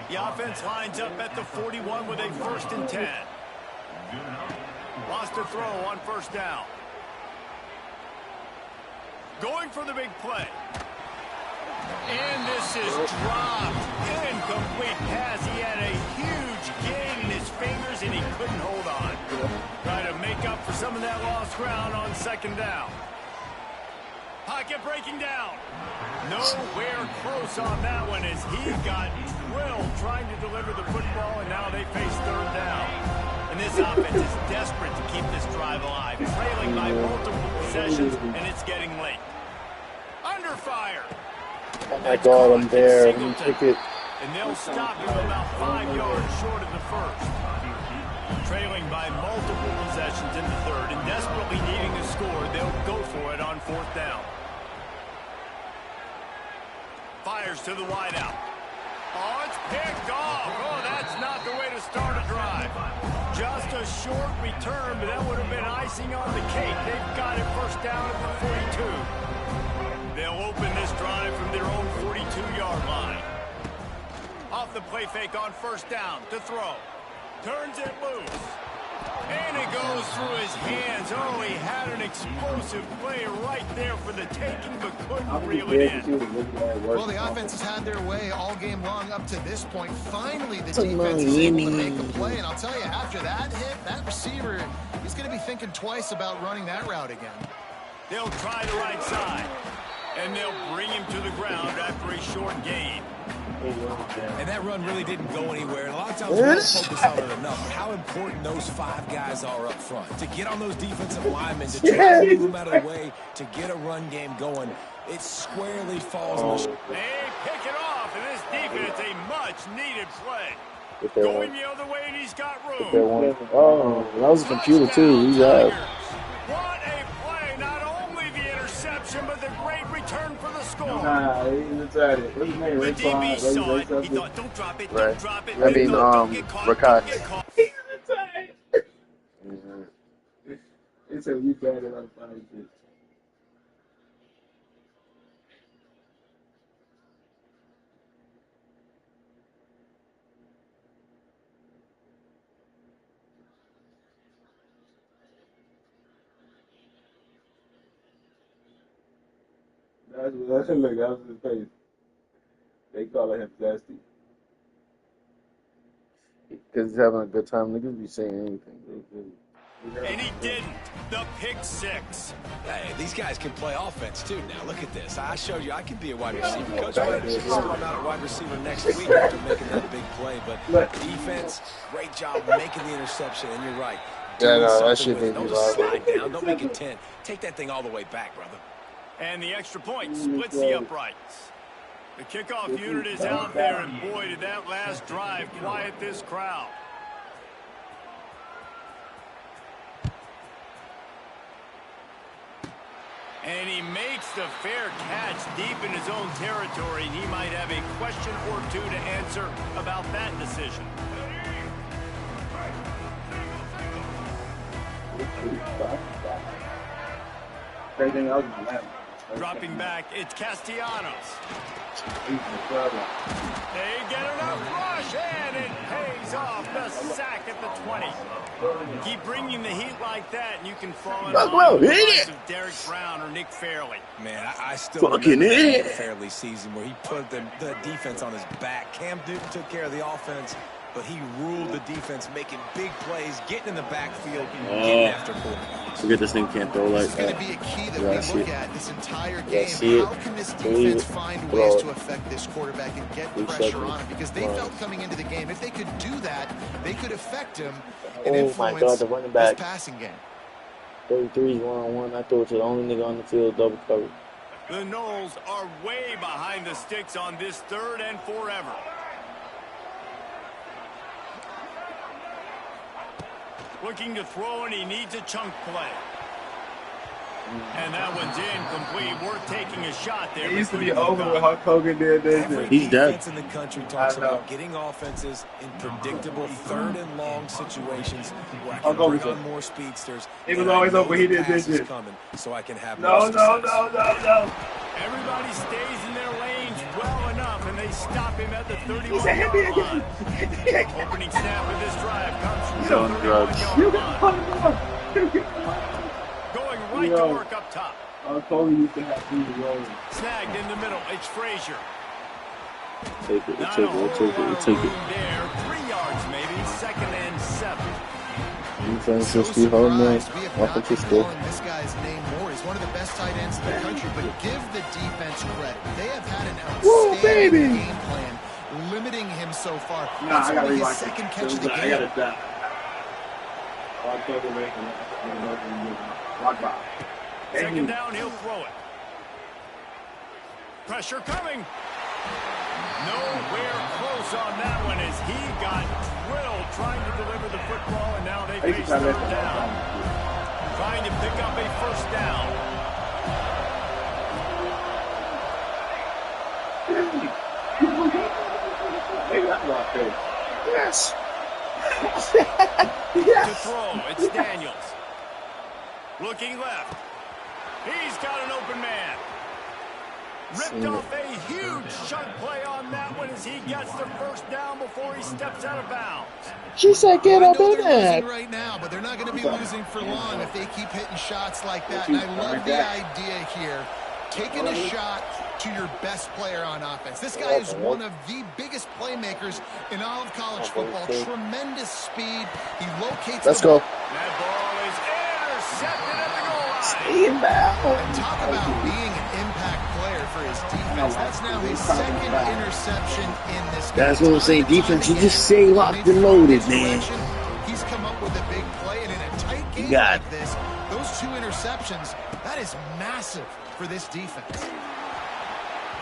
[SPEAKER 5] The offense lines up at the 41 with a 1st and 10. Lost a throw on 1st down. Going for the big play. And this is dropped. Incomplete pass. He had a huge gain in his fingers, and he couldn't hold on. Try to make up for some of that lost ground on 2nd down. Pocket breaking down. Nowhere close on that one as he got drilled trying to deliver the football, and now they face 3rd down. And this offense is desperate to keep this drive alive, trailing by multiple possessions, and it's getting late. Under fire.
[SPEAKER 8] I got him there. He took it.
[SPEAKER 5] And they'll stop him about 5 yards short of the 1st. Trailing by multiple possessions in the 3rd and desperately needing to score, they'll go for it on 4th down. Fires to the wideout. Oh, it's picked off. Oh, that's not the way to start a drive. Just a short return, but that would have been icing on the cake. They've got it 1st down at the 42. They'll open this drive from their own 42-yard line. Off the play fake on 1st down to throw. Turns it loose. And it goes goes through his hands. Oh, he had an explosive play right there for the taking, but couldn't reel it in.
[SPEAKER 6] Well, the offense has had their way all game long up to this point. Finally, the
[SPEAKER 1] It's a
[SPEAKER 6] defense is able to make a
[SPEAKER 1] Miami.
[SPEAKER 6] play. And I'll tell you, after that hit, that receiver, he's going to be thinking twice about running that route again.
[SPEAKER 5] They'll try the right side, and they'll bring him to the ground after a short gain.
[SPEAKER 7] And that run really didn't go anywhere. And a lot of times we don't focus on it enough. How important those 5 guys are up front. To get on those defensive linemen, to try to move them out of the way, to get a run game going, it squarely falls on the...
[SPEAKER 5] They pick it off, and this defense, a much-needed play. Going the other way, and he's got room.
[SPEAKER 8] Oh, that was a computer too. He's out.
[SPEAKER 5] What a play. Not only the interception, but the great return for the score.
[SPEAKER 4] Nah, he's at it. What's his name?
[SPEAKER 5] The DB saw it. He
[SPEAKER 4] Right.
[SPEAKER 5] thought, don't drop it, don't drop it.
[SPEAKER 1] I mean,
[SPEAKER 5] Don't get caught,
[SPEAKER 1] Rakai.
[SPEAKER 5] don't get caught.
[SPEAKER 4] He said you bad at other shit. That's look, that was his face. They call him Dusty.
[SPEAKER 8] Because he's having a good time. Niggas be saying anything.
[SPEAKER 5] And he didn't. The pick 6.
[SPEAKER 7] Hey, these guys can play offense too now. Look at this. I showed you I can be a wide receiver. Coach might start out a wide receiver next week after making that big play. But defense, great job making the interception. And you're right.
[SPEAKER 8] Yeah,
[SPEAKER 7] Doing
[SPEAKER 8] no, that
[SPEAKER 7] something
[SPEAKER 8] shit
[SPEAKER 7] with it.
[SPEAKER 8] made me
[SPEAKER 7] Don't just
[SPEAKER 8] laugh.
[SPEAKER 7] slide down. Don't make it 10. Take that thing all the way back, brother.
[SPEAKER 5] And the extra point splits the uprights. The kickoff unit is out there, and boy, did that last drive quiet this crowd. And he makes the fair catch deep in his own territory, and he might have a question or two to answer about that decision.
[SPEAKER 4] Everything else is left.
[SPEAKER 5] Dropping back, it's Castellanos.
[SPEAKER 4] They
[SPEAKER 5] They get enough rush, and it pays off. The sack at the 20. Keep bringing the heat like that, and you can fall in line with the likes of Derek Brown or Nick Fairley.
[SPEAKER 7] Man, I still
[SPEAKER 1] Fucking
[SPEAKER 7] remember that
[SPEAKER 1] idiot.
[SPEAKER 7] Fairley season where he put the defense on his back. Cam Newton took care of the offense, but he ruled the defense, making big plays, getting in the backfield, getting after quarterbacks.
[SPEAKER 1] Forget this thing can't throw like
[SPEAKER 6] It's going to
[SPEAKER 1] that.
[SPEAKER 6] be a key that
[SPEAKER 1] Yeah, I
[SPEAKER 6] we
[SPEAKER 1] see
[SPEAKER 6] look
[SPEAKER 1] it.
[SPEAKER 6] at this entire
[SPEAKER 1] Yeah, I
[SPEAKER 6] game.
[SPEAKER 1] see it.
[SPEAKER 6] How can this
[SPEAKER 1] Believe
[SPEAKER 6] defense
[SPEAKER 1] it.
[SPEAKER 6] find
[SPEAKER 1] Throw
[SPEAKER 6] ways
[SPEAKER 1] it.
[SPEAKER 6] to affect this quarterback and get
[SPEAKER 8] 3
[SPEAKER 6] pressure
[SPEAKER 8] seconds.
[SPEAKER 6] on him? Because they
[SPEAKER 8] Right.
[SPEAKER 6] felt coming into the game, if they could do that, they could affect him
[SPEAKER 8] Oh
[SPEAKER 6] and
[SPEAKER 8] my
[SPEAKER 6] influence
[SPEAKER 8] God, the running
[SPEAKER 6] this
[SPEAKER 8] back.
[SPEAKER 6] passing game.
[SPEAKER 8] 33 1-on-1. I threw it to the only nigga on the field, double covered.
[SPEAKER 5] The Knowles are way behind the sticks on this 3rd and forever. Looking to throw, and he needs a chunk play. And that one's incomplete. Worth taking a shot there.
[SPEAKER 4] It used to be
[SPEAKER 5] but couldn't
[SPEAKER 4] over
[SPEAKER 5] hook
[SPEAKER 4] when
[SPEAKER 5] up.
[SPEAKER 4] Hulk Hogan did this.
[SPEAKER 7] Every
[SPEAKER 1] He's dead.
[SPEAKER 7] defense in the country talks
[SPEAKER 4] I know.
[SPEAKER 7] about getting offenses in predictable 3rd and long situations where I
[SPEAKER 4] I'll
[SPEAKER 7] can
[SPEAKER 4] go
[SPEAKER 7] bring
[SPEAKER 4] with
[SPEAKER 7] on
[SPEAKER 4] it.
[SPEAKER 7] more speedsters.
[SPEAKER 4] It was
[SPEAKER 7] and I
[SPEAKER 4] always
[SPEAKER 7] know
[SPEAKER 4] over. He
[SPEAKER 7] the
[SPEAKER 4] did
[SPEAKER 7] pass
[SPEAKER 4] this
[SPEAKER 7] is
[SPEAKER 4] shit.
[SPEAKER 7] coming, so I can have
[SPEAKER 4] No.
[SPEAKER 7] more success.
[SPEAKER 5] Everybody stays in their lanes well enough, and they stop him at the 31-yard line. Opening snap of this drive comes from the
[SPEAKER 1] Selling drugs.
[SPEAKER 5] 31-yard line. Going right to work up top.
[SPEAKER 4] Kobe used to have these rolls.
[SPEAKER 5] Snagged in the middle. It's Frazier.
[SPEAKER 1] Take it,
[SPEAKER 5] Not
[SPEAKER 1] take
[SPEAKER 5] a
[SPEAKER 1] it,
[SPEAKER 5] whole
[SPEAKER 1] take it,
[SPEAKER 5] lot of
[SPEAKER 1] take
[SPEAKER 5] room
[SPEAKER 1] it.
[SPEAKER 5] there. 3 yards maybe. 2nd and 7.
[SPEAKER 8] Defense
[SPEAKER 6] So
[SPEAKER 8] just be holding on.
[SPEAKER 6] surprised we have not
[SPEAKER 8] Offensive
[SPEAKER 6] been
[SPEAKER 8] score.
[SPEAKER 6] calling this guy's name more. He's one of the best tight ends in the country, but give the defense credit. They have had an outstanding game plan, limiting him so far.
[SPEAKER 4] Nah,
[SPEAKER 6] That's
[SPEAKER 4] I gotta
[SPEAKER 6] only his
[SPEAKER 4] rewatch
[SPEAKER 6] second
[SPEAKER 4] it.
[SPEAKER 6] catch of the
[SPEAKER 4] I
[SPEAKER 6] game.
[SPEAKER 4] gotta die. Rock bottom.
[SPEAKER 5] 2nd down, he'll throw it. Pressure coming. Nowhere close on that one as he got drilled trying to deliver the football, and now they face 3rd down. Trying to pick up a 1st down.
[SPEAKER 1] Yes.
[SPEAKER 5] To throw, it's Daniels. Looking left. He's got an open man. Ripped off a huge chunk play on that one as he gets the first down before he steps out of bounds.
[SPEAKER 1] She said, "Get up in there."
[SPEAKER 6] Losing right now, but they're not going to be losing for long if they keep hitting shots like that. And I love the idea here, taking a shot to your best player on offense. This guy is one of the biggest playmakers in all of college football. Tremendous speed. He locates.
[SPEAKER 1] Let's go.
[SPEAKER 5] That ball is intercepted at the goal line.
[SPEAKER 6] And talk about being an impact player for his defense. That's now his second interception in this game.
[SPEAKER 1] That's what I'm saying. Defense, you just stay locked and loaded, man.
[SPEAKER 6] He's come up with a big play, and in a tight game
[SPEAKER 1] got
[SPEAKER 6] like this, those 2 interceptions, that is massive for this defense.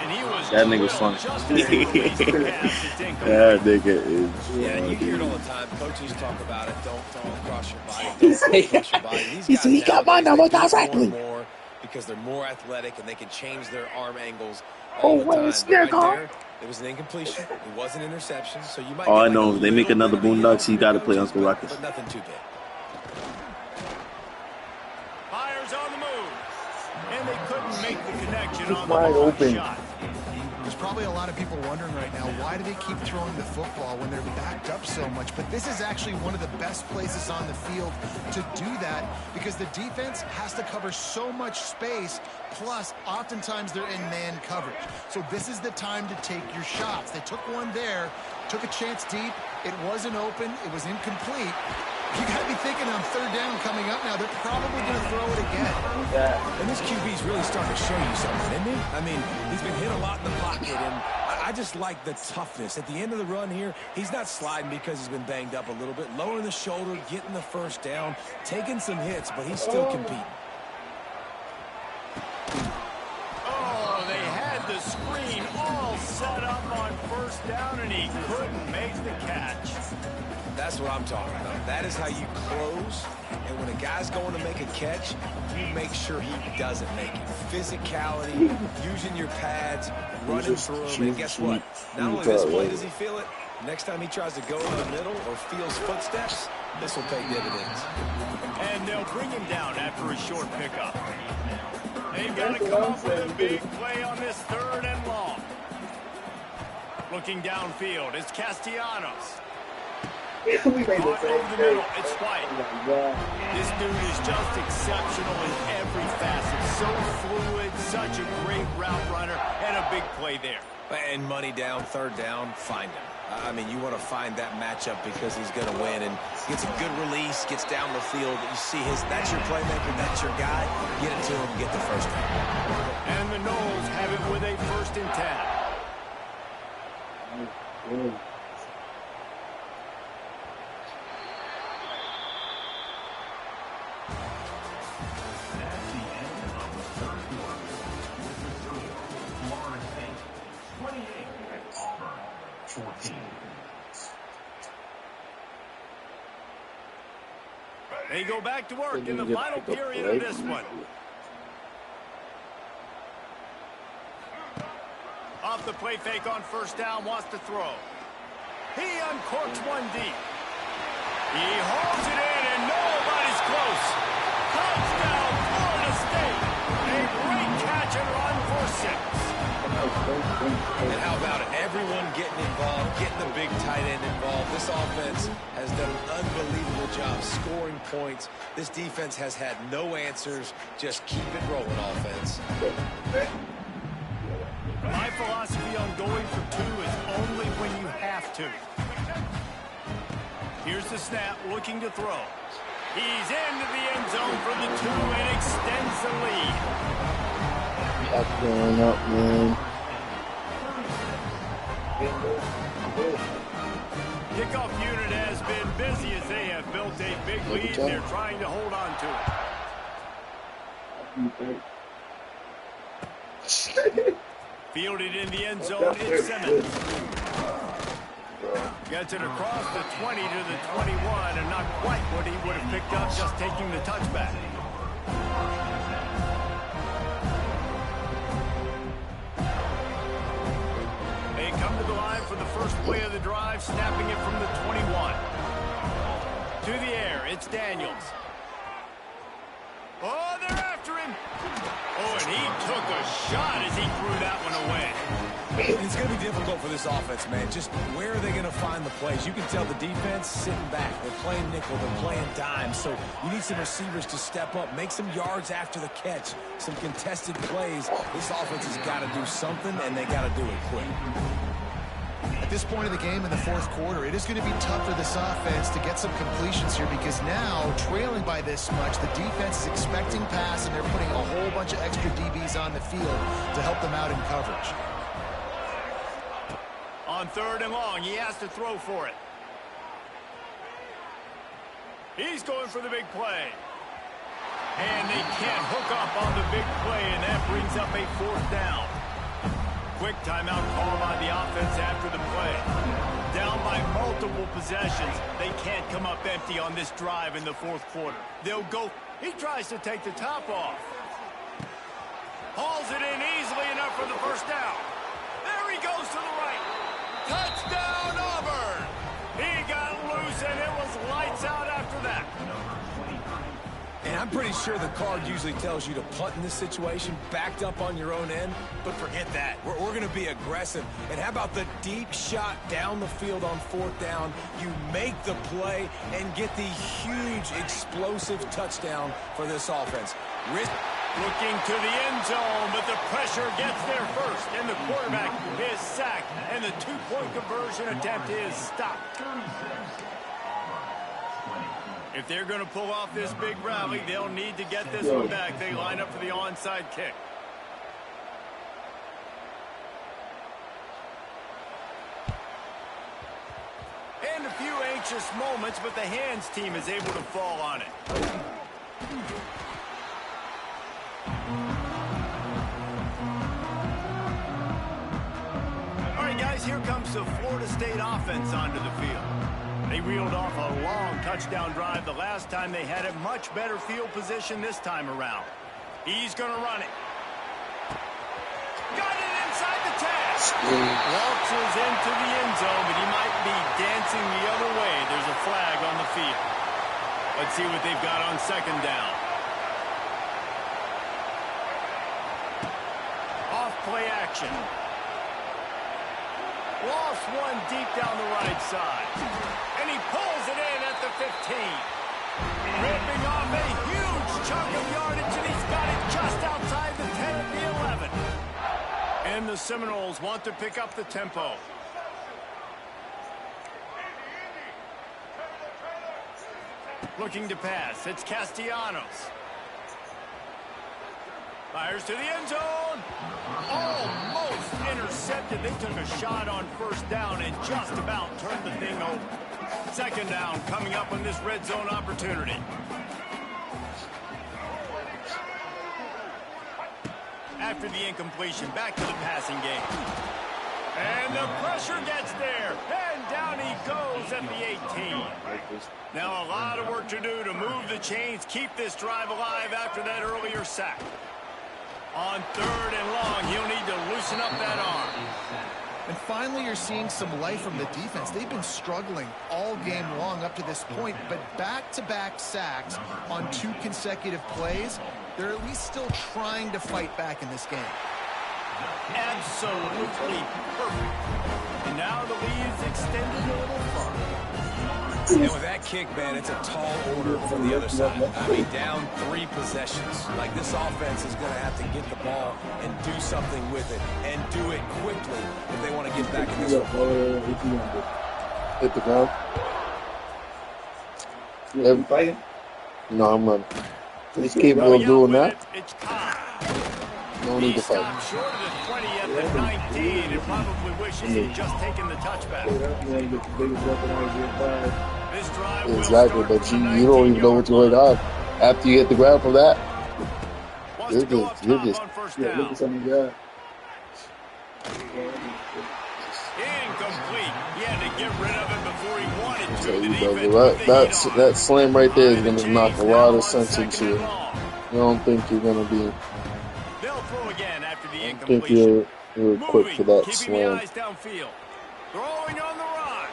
[SPEAKER 5] And he was
[SPEAKER 1] that nigga's funny. That nigga is.
[SPEAKER 7] Yeah, you hear it all the time. Coaches talk about it. Don't cross your body. Don't cross your body.
[SPEAKER 1] He said he got my number directly.
[SPEAKER 7] More because they're more athletic and they can change their arm angles.
[SPEAKER 1] Oh, wait,
[SPEAKER 7] right there, it was an incompletion. It was an interception. So you might.
[SPEAKER 1] All I know is they make another Boondocks. He got to play Uncle Ruckus.
[SPEAKER 7] But nothing too big.
[SPEAKER 5] Fires on the move, and they couldn't make the connection on the
[SPEAKER 1] wide open.
[SPEAKER 5] shot.
[SPEAKER 6] There's probably a lot of people wondering right now, why do they keep throwing the football when they're backed up so much? But this is actually one of the best places on the field to do that because the defense has to cover so much space, plus oftentimes they're in man coverage. So this is the time to take your shots. They took one there, took a chance deep. It wasn't open. It was incomplete. You got to be thinking on 3rd down coming up now, they're probably going to throw it again.
[SPEAKER 7] And this QB's really starting to show you something, isn't he? I mean, he's been hit a lot in the pocket, and I just like the toughness. At the end of the run here, he's not sliding because he's been banged up a little bit. Lowering the shoulder, getting the first down, taking some hits, but he's still competing.
[SPEAKER 5] Oh, they had the screen all set up on 1st down, and he couldn't make the catch.
[SPEAKER 7] That's what I'm talking about. That is how you close. And when a guy's going to make a catch, you make sure he doesn't make it. Physicality, using your pads, running through him. And guess what? Not only this play does he feel it, next time he tries to go in the middle or feels footsteps, this will pay dividends.
[SPEAKER 5] And they'll bring him down after a short pickup. They've got to come up with a big play on this 3rd and long. Looking downfield, it's Castellanos. Right over the middle, it's White. This dude is just exceptional in every facet. So fluid, such a great route runner, and a big play there.
[SPEAKER 7] And money down, 3rd down, find him. I mean, you want to find that matchup because he's going to win and gets a good release, gets down the field. You see that's your playmaker, that's your guy. Get it to him, get the first down.
[SPEAKER 5] And the Knowles have it with a 1st and 10. They go back to work in the final period of this one. Off the play fake on 1st down, wants to throw. He uncorks one deep. He holds it in, and nobody's close. Touchdown, Florida State. A great catch and run for 6.
[SPEAKER 7] And how about it? Everyone getting involved, getting the big tight end involved. This offense has done an unbelievable job scoring points. This defense has had no answers. Just keep it rolling, offense.
[SPEAKER 5] My philosophy on going for 2 is only when you have to. Here's the snap, looking to throw. He's into the end zone for the 2 and extends the lead.
[SPEAKER 1] That's going up, man.
[SPEAKER 5] Kickoff unit has been busy as they have built a big lead. They're trying to hold on to it. Fielded in the end zone, it's Simmons. Gets it across the 20 to the 21, and not quite what he would have picked up just taking the touchback. They come to the line for the first play of the drive, snapping it from the 21. To the air, it's Daniels. Oh, they're after after him. Oh, and he took a shot as he threw that one away.
[SPEAKER 7] It's going to be difficult for this offense, man. Just where are they going to find the plays? You can tell the defense sitting back. They're playing nickel. They're playing dime. So you need some receivers to step up, make some yards after the catch, some contested plays. This offense has got to do something, and they got to do it quick.
[SPEAKER 6] At this point of the game in the fourth quarter, it is going to be tough for this offense to get some completions here because now, trailing by this much, the defense is expecting pass, and they're putting a whole bunch of extra DBs on the field to help them out in coverage.
[SPEAKER 5] On 3rd and long, he has to throw for it. He's going for the big play. And they can't hook up on the big play, and that brings up a 4th down. Quick timeout call by the offense after the play. Down by multiple possessions. They can't come up empty on this drive in the 4th quarter. They'll go. He tries to take the top off. Hauls it in easily enough for the 1st down. There he goes to the right. Touchdown, Auburn! He got loose, and it was lights out after that.
[SPEAKER 7] And I'm pretty sure the card usually tells you to punt in this situation, backed up on your own end, but forget that. We're going to be aggressive. And how about the deep shot down the field on 4th down? You make the play and get the huge, explosive touchdown for this offense.
[SPEAKER 5] Looking to the end zone, but the pressure gets there first, and the quarterback is sacked, and the 2-point conversion attempt is stopped. If they're going to pull off this big rally, they'll need to get this one back. They line up for the onside kick. And a few anxious moments, but the hands team is able to fall on it. All right, guys, here comes the Florida State offense onto the field. They reeled off a long touchdown drive the last time. They had a much better field position this time around. He's going to run it. Got it inside the 10. Waltzes into the end zone, but he might be dancing the other way. There's a flag on the field. Let's see what they've got on 2nd down. Off play action. Lost one deep down the right side. And he pulls it in at the 15. Ripping off a huge chunk of yardage, and he's got it just outside the 10 at the 11. And the Seminoles want to pick up the tempo. Looking to pass. It's Castellanos. Fires to the end zone. Almost intercepted. They took a shot on 1st down and just about turned the thing over. 2nd down coming up on this red zone opportunity. After the incompletion, back to the passing game. And the pressure gets there. And down he goes at the 18. Now a lot of work to do to move the chains, keep this drive alive after that earlier sack. On 3rd and long, he'll need to loosen up that arm.
[SPEAKER 6] And finally, you're seeing some life from the defense. They've been struggling all game long up to this point, but back-to-back sacks on 2 consecutive plays, they're at least still trying to fight back in this game.
[SPEAKER 5] Absolutely perfect. And now the lead's extended a little farther.
[SPEAKER 7] And with that kick, man, it's a tall order from the other side. I mean, down 3 possessions. Like, this offense is going to have to get the ball and do something with it, and do it quickly if they want to get back in this one.
[SPEAKER 8] Hit the ground. You fighting? No, I'm running. He's capable of doing that. No need to fight.
[SPEAKER 5] Short of the 20 at the 19, and probably wishes he'd just taken the touchback. This drive
[SPEAKER 8] Exactly, but you don't even know what's going on after you hit the ground from that. You're just
[SPEAKER 5] look at some of that. Incomplete. He had to get rid of it before he wanted to.
[SPEAKER 8] That slam right there is going to knock a lot of sense into you. I don't think you're going to be.
[SPEAKER 5] They'll throw again after the
[SPEAKER 8] I
[SPEAKER 5] incompletion.
[SPEAKER 8] think you're quick for that
[SPEAKER 5] keeping
[SPEAKER 8] slam.
[SPEAKER 5] the eyes downfield. Throwing on the run.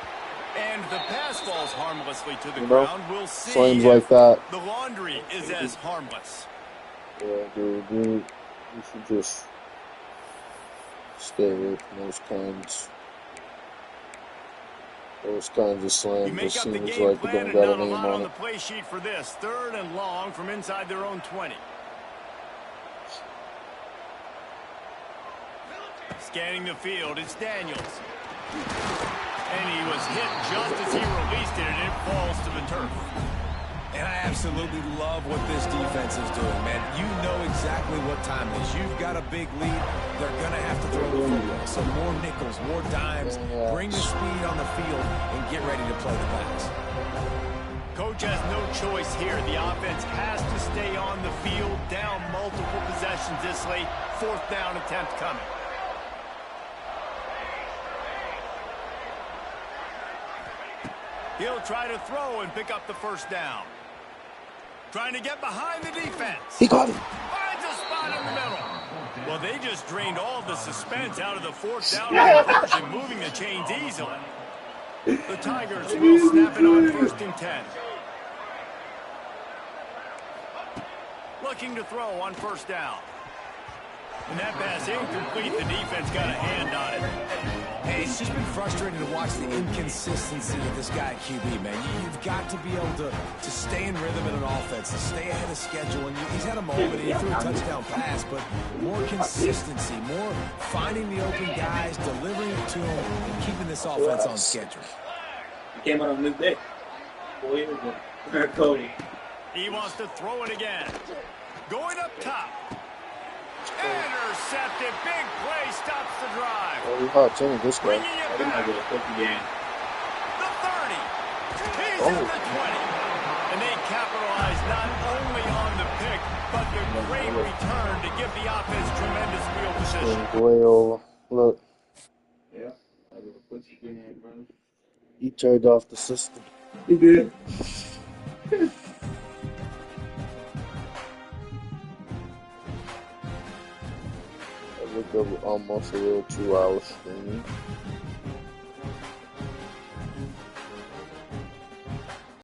[SPEAKER 5] And the pass falls harmlessly to the ground. We'll see
[SPEAKER 8] slams
[SPEAKER 5] if
[SPEAKER 8] like that.
[SPEAKER 5] the laundry is as harmless.
[SPEAKER 8] Yeah, dude. You should just stay away from those kinds of slams.
[SPEAKER 5] You make
[SPEAKER 8] Just
[SPEAKER 5] up the
[SPEAKER 8] seems
[SPEAKER 5] game
[SPEAKER 8] like it
[SPEAKER 5] plan
[SPEAKER 8] don't
[SPEAKER 5] and
[SPEAKER 8] got a
[SPEAKER 5] not a
[SPEAKER 8] name
[SPEAKER 5] lot
[SPEAKER 8] on
[SPEAKER 5] on
[SPEAKER 8] it.
[SPEAKER 5] the play sheet for this. 3rd and long from inside their own 20. Scanning the field, it's Daniels. And he was hit just as he released it, and it falls to the turf.
[SPEAKER 7] And I absolutely love what this defense is doing, man. You know exactly what time it is. You've got a big lead. They're going to have to throw the football. So more nickels, more dimes. Bring the speed on the field and get ready to play the pass.
[SPEAKER 5] Coach has no choice here. The offense has to stay on the field, down multiple possessions this late. 4th down attempt coming. He'll try to throw and pick up the 1st down. Trying to get behind the defense.
[SPEAKER 8] He got it.
[SPEAKER 5] Finds a spot in the middle. Well, they just drained all the suspense out of the 4th down conversion, moving the chains easily. The Tigers will snap it on 1st and 10. Looking to throw on 1st down. And that pass incomplete. The defense got a hand on it.
[SPEAKER 7] Hey, it's just been frustrating to watch the inconsistency of this guy at QB, man. You've got to be able to stay in rhythm in an offense, to stay ahead of schedule. And he's had a moment, he threw a touchdown pass, but more consistency, more finding the open guys, delivering it to them, and keeping this offense on schedule.
[SPEAKER 4] He came out on this day. 4 years ago. Cody.
[SPEAKER 5] He wants to throw it again. Going up top. Intercepted. Big play stops the drive.
[SPEAKER 8] Oh, Jimmy, this guy.
[SPEAKER 5] Bringing it back. The 30. He's at the 20. And they capitalize not only on the pick, but the great return to give the offense tremendous field position.
[SPEAKER 8] Way over. Look.
[SPEAKER 4] Yeah. I will put you in, bro.
[SPEAKER 8] He turned off the system.
[SPEAKER 4] He did.
[SPEAKER 8] I looked up almost a little 2-hour stream.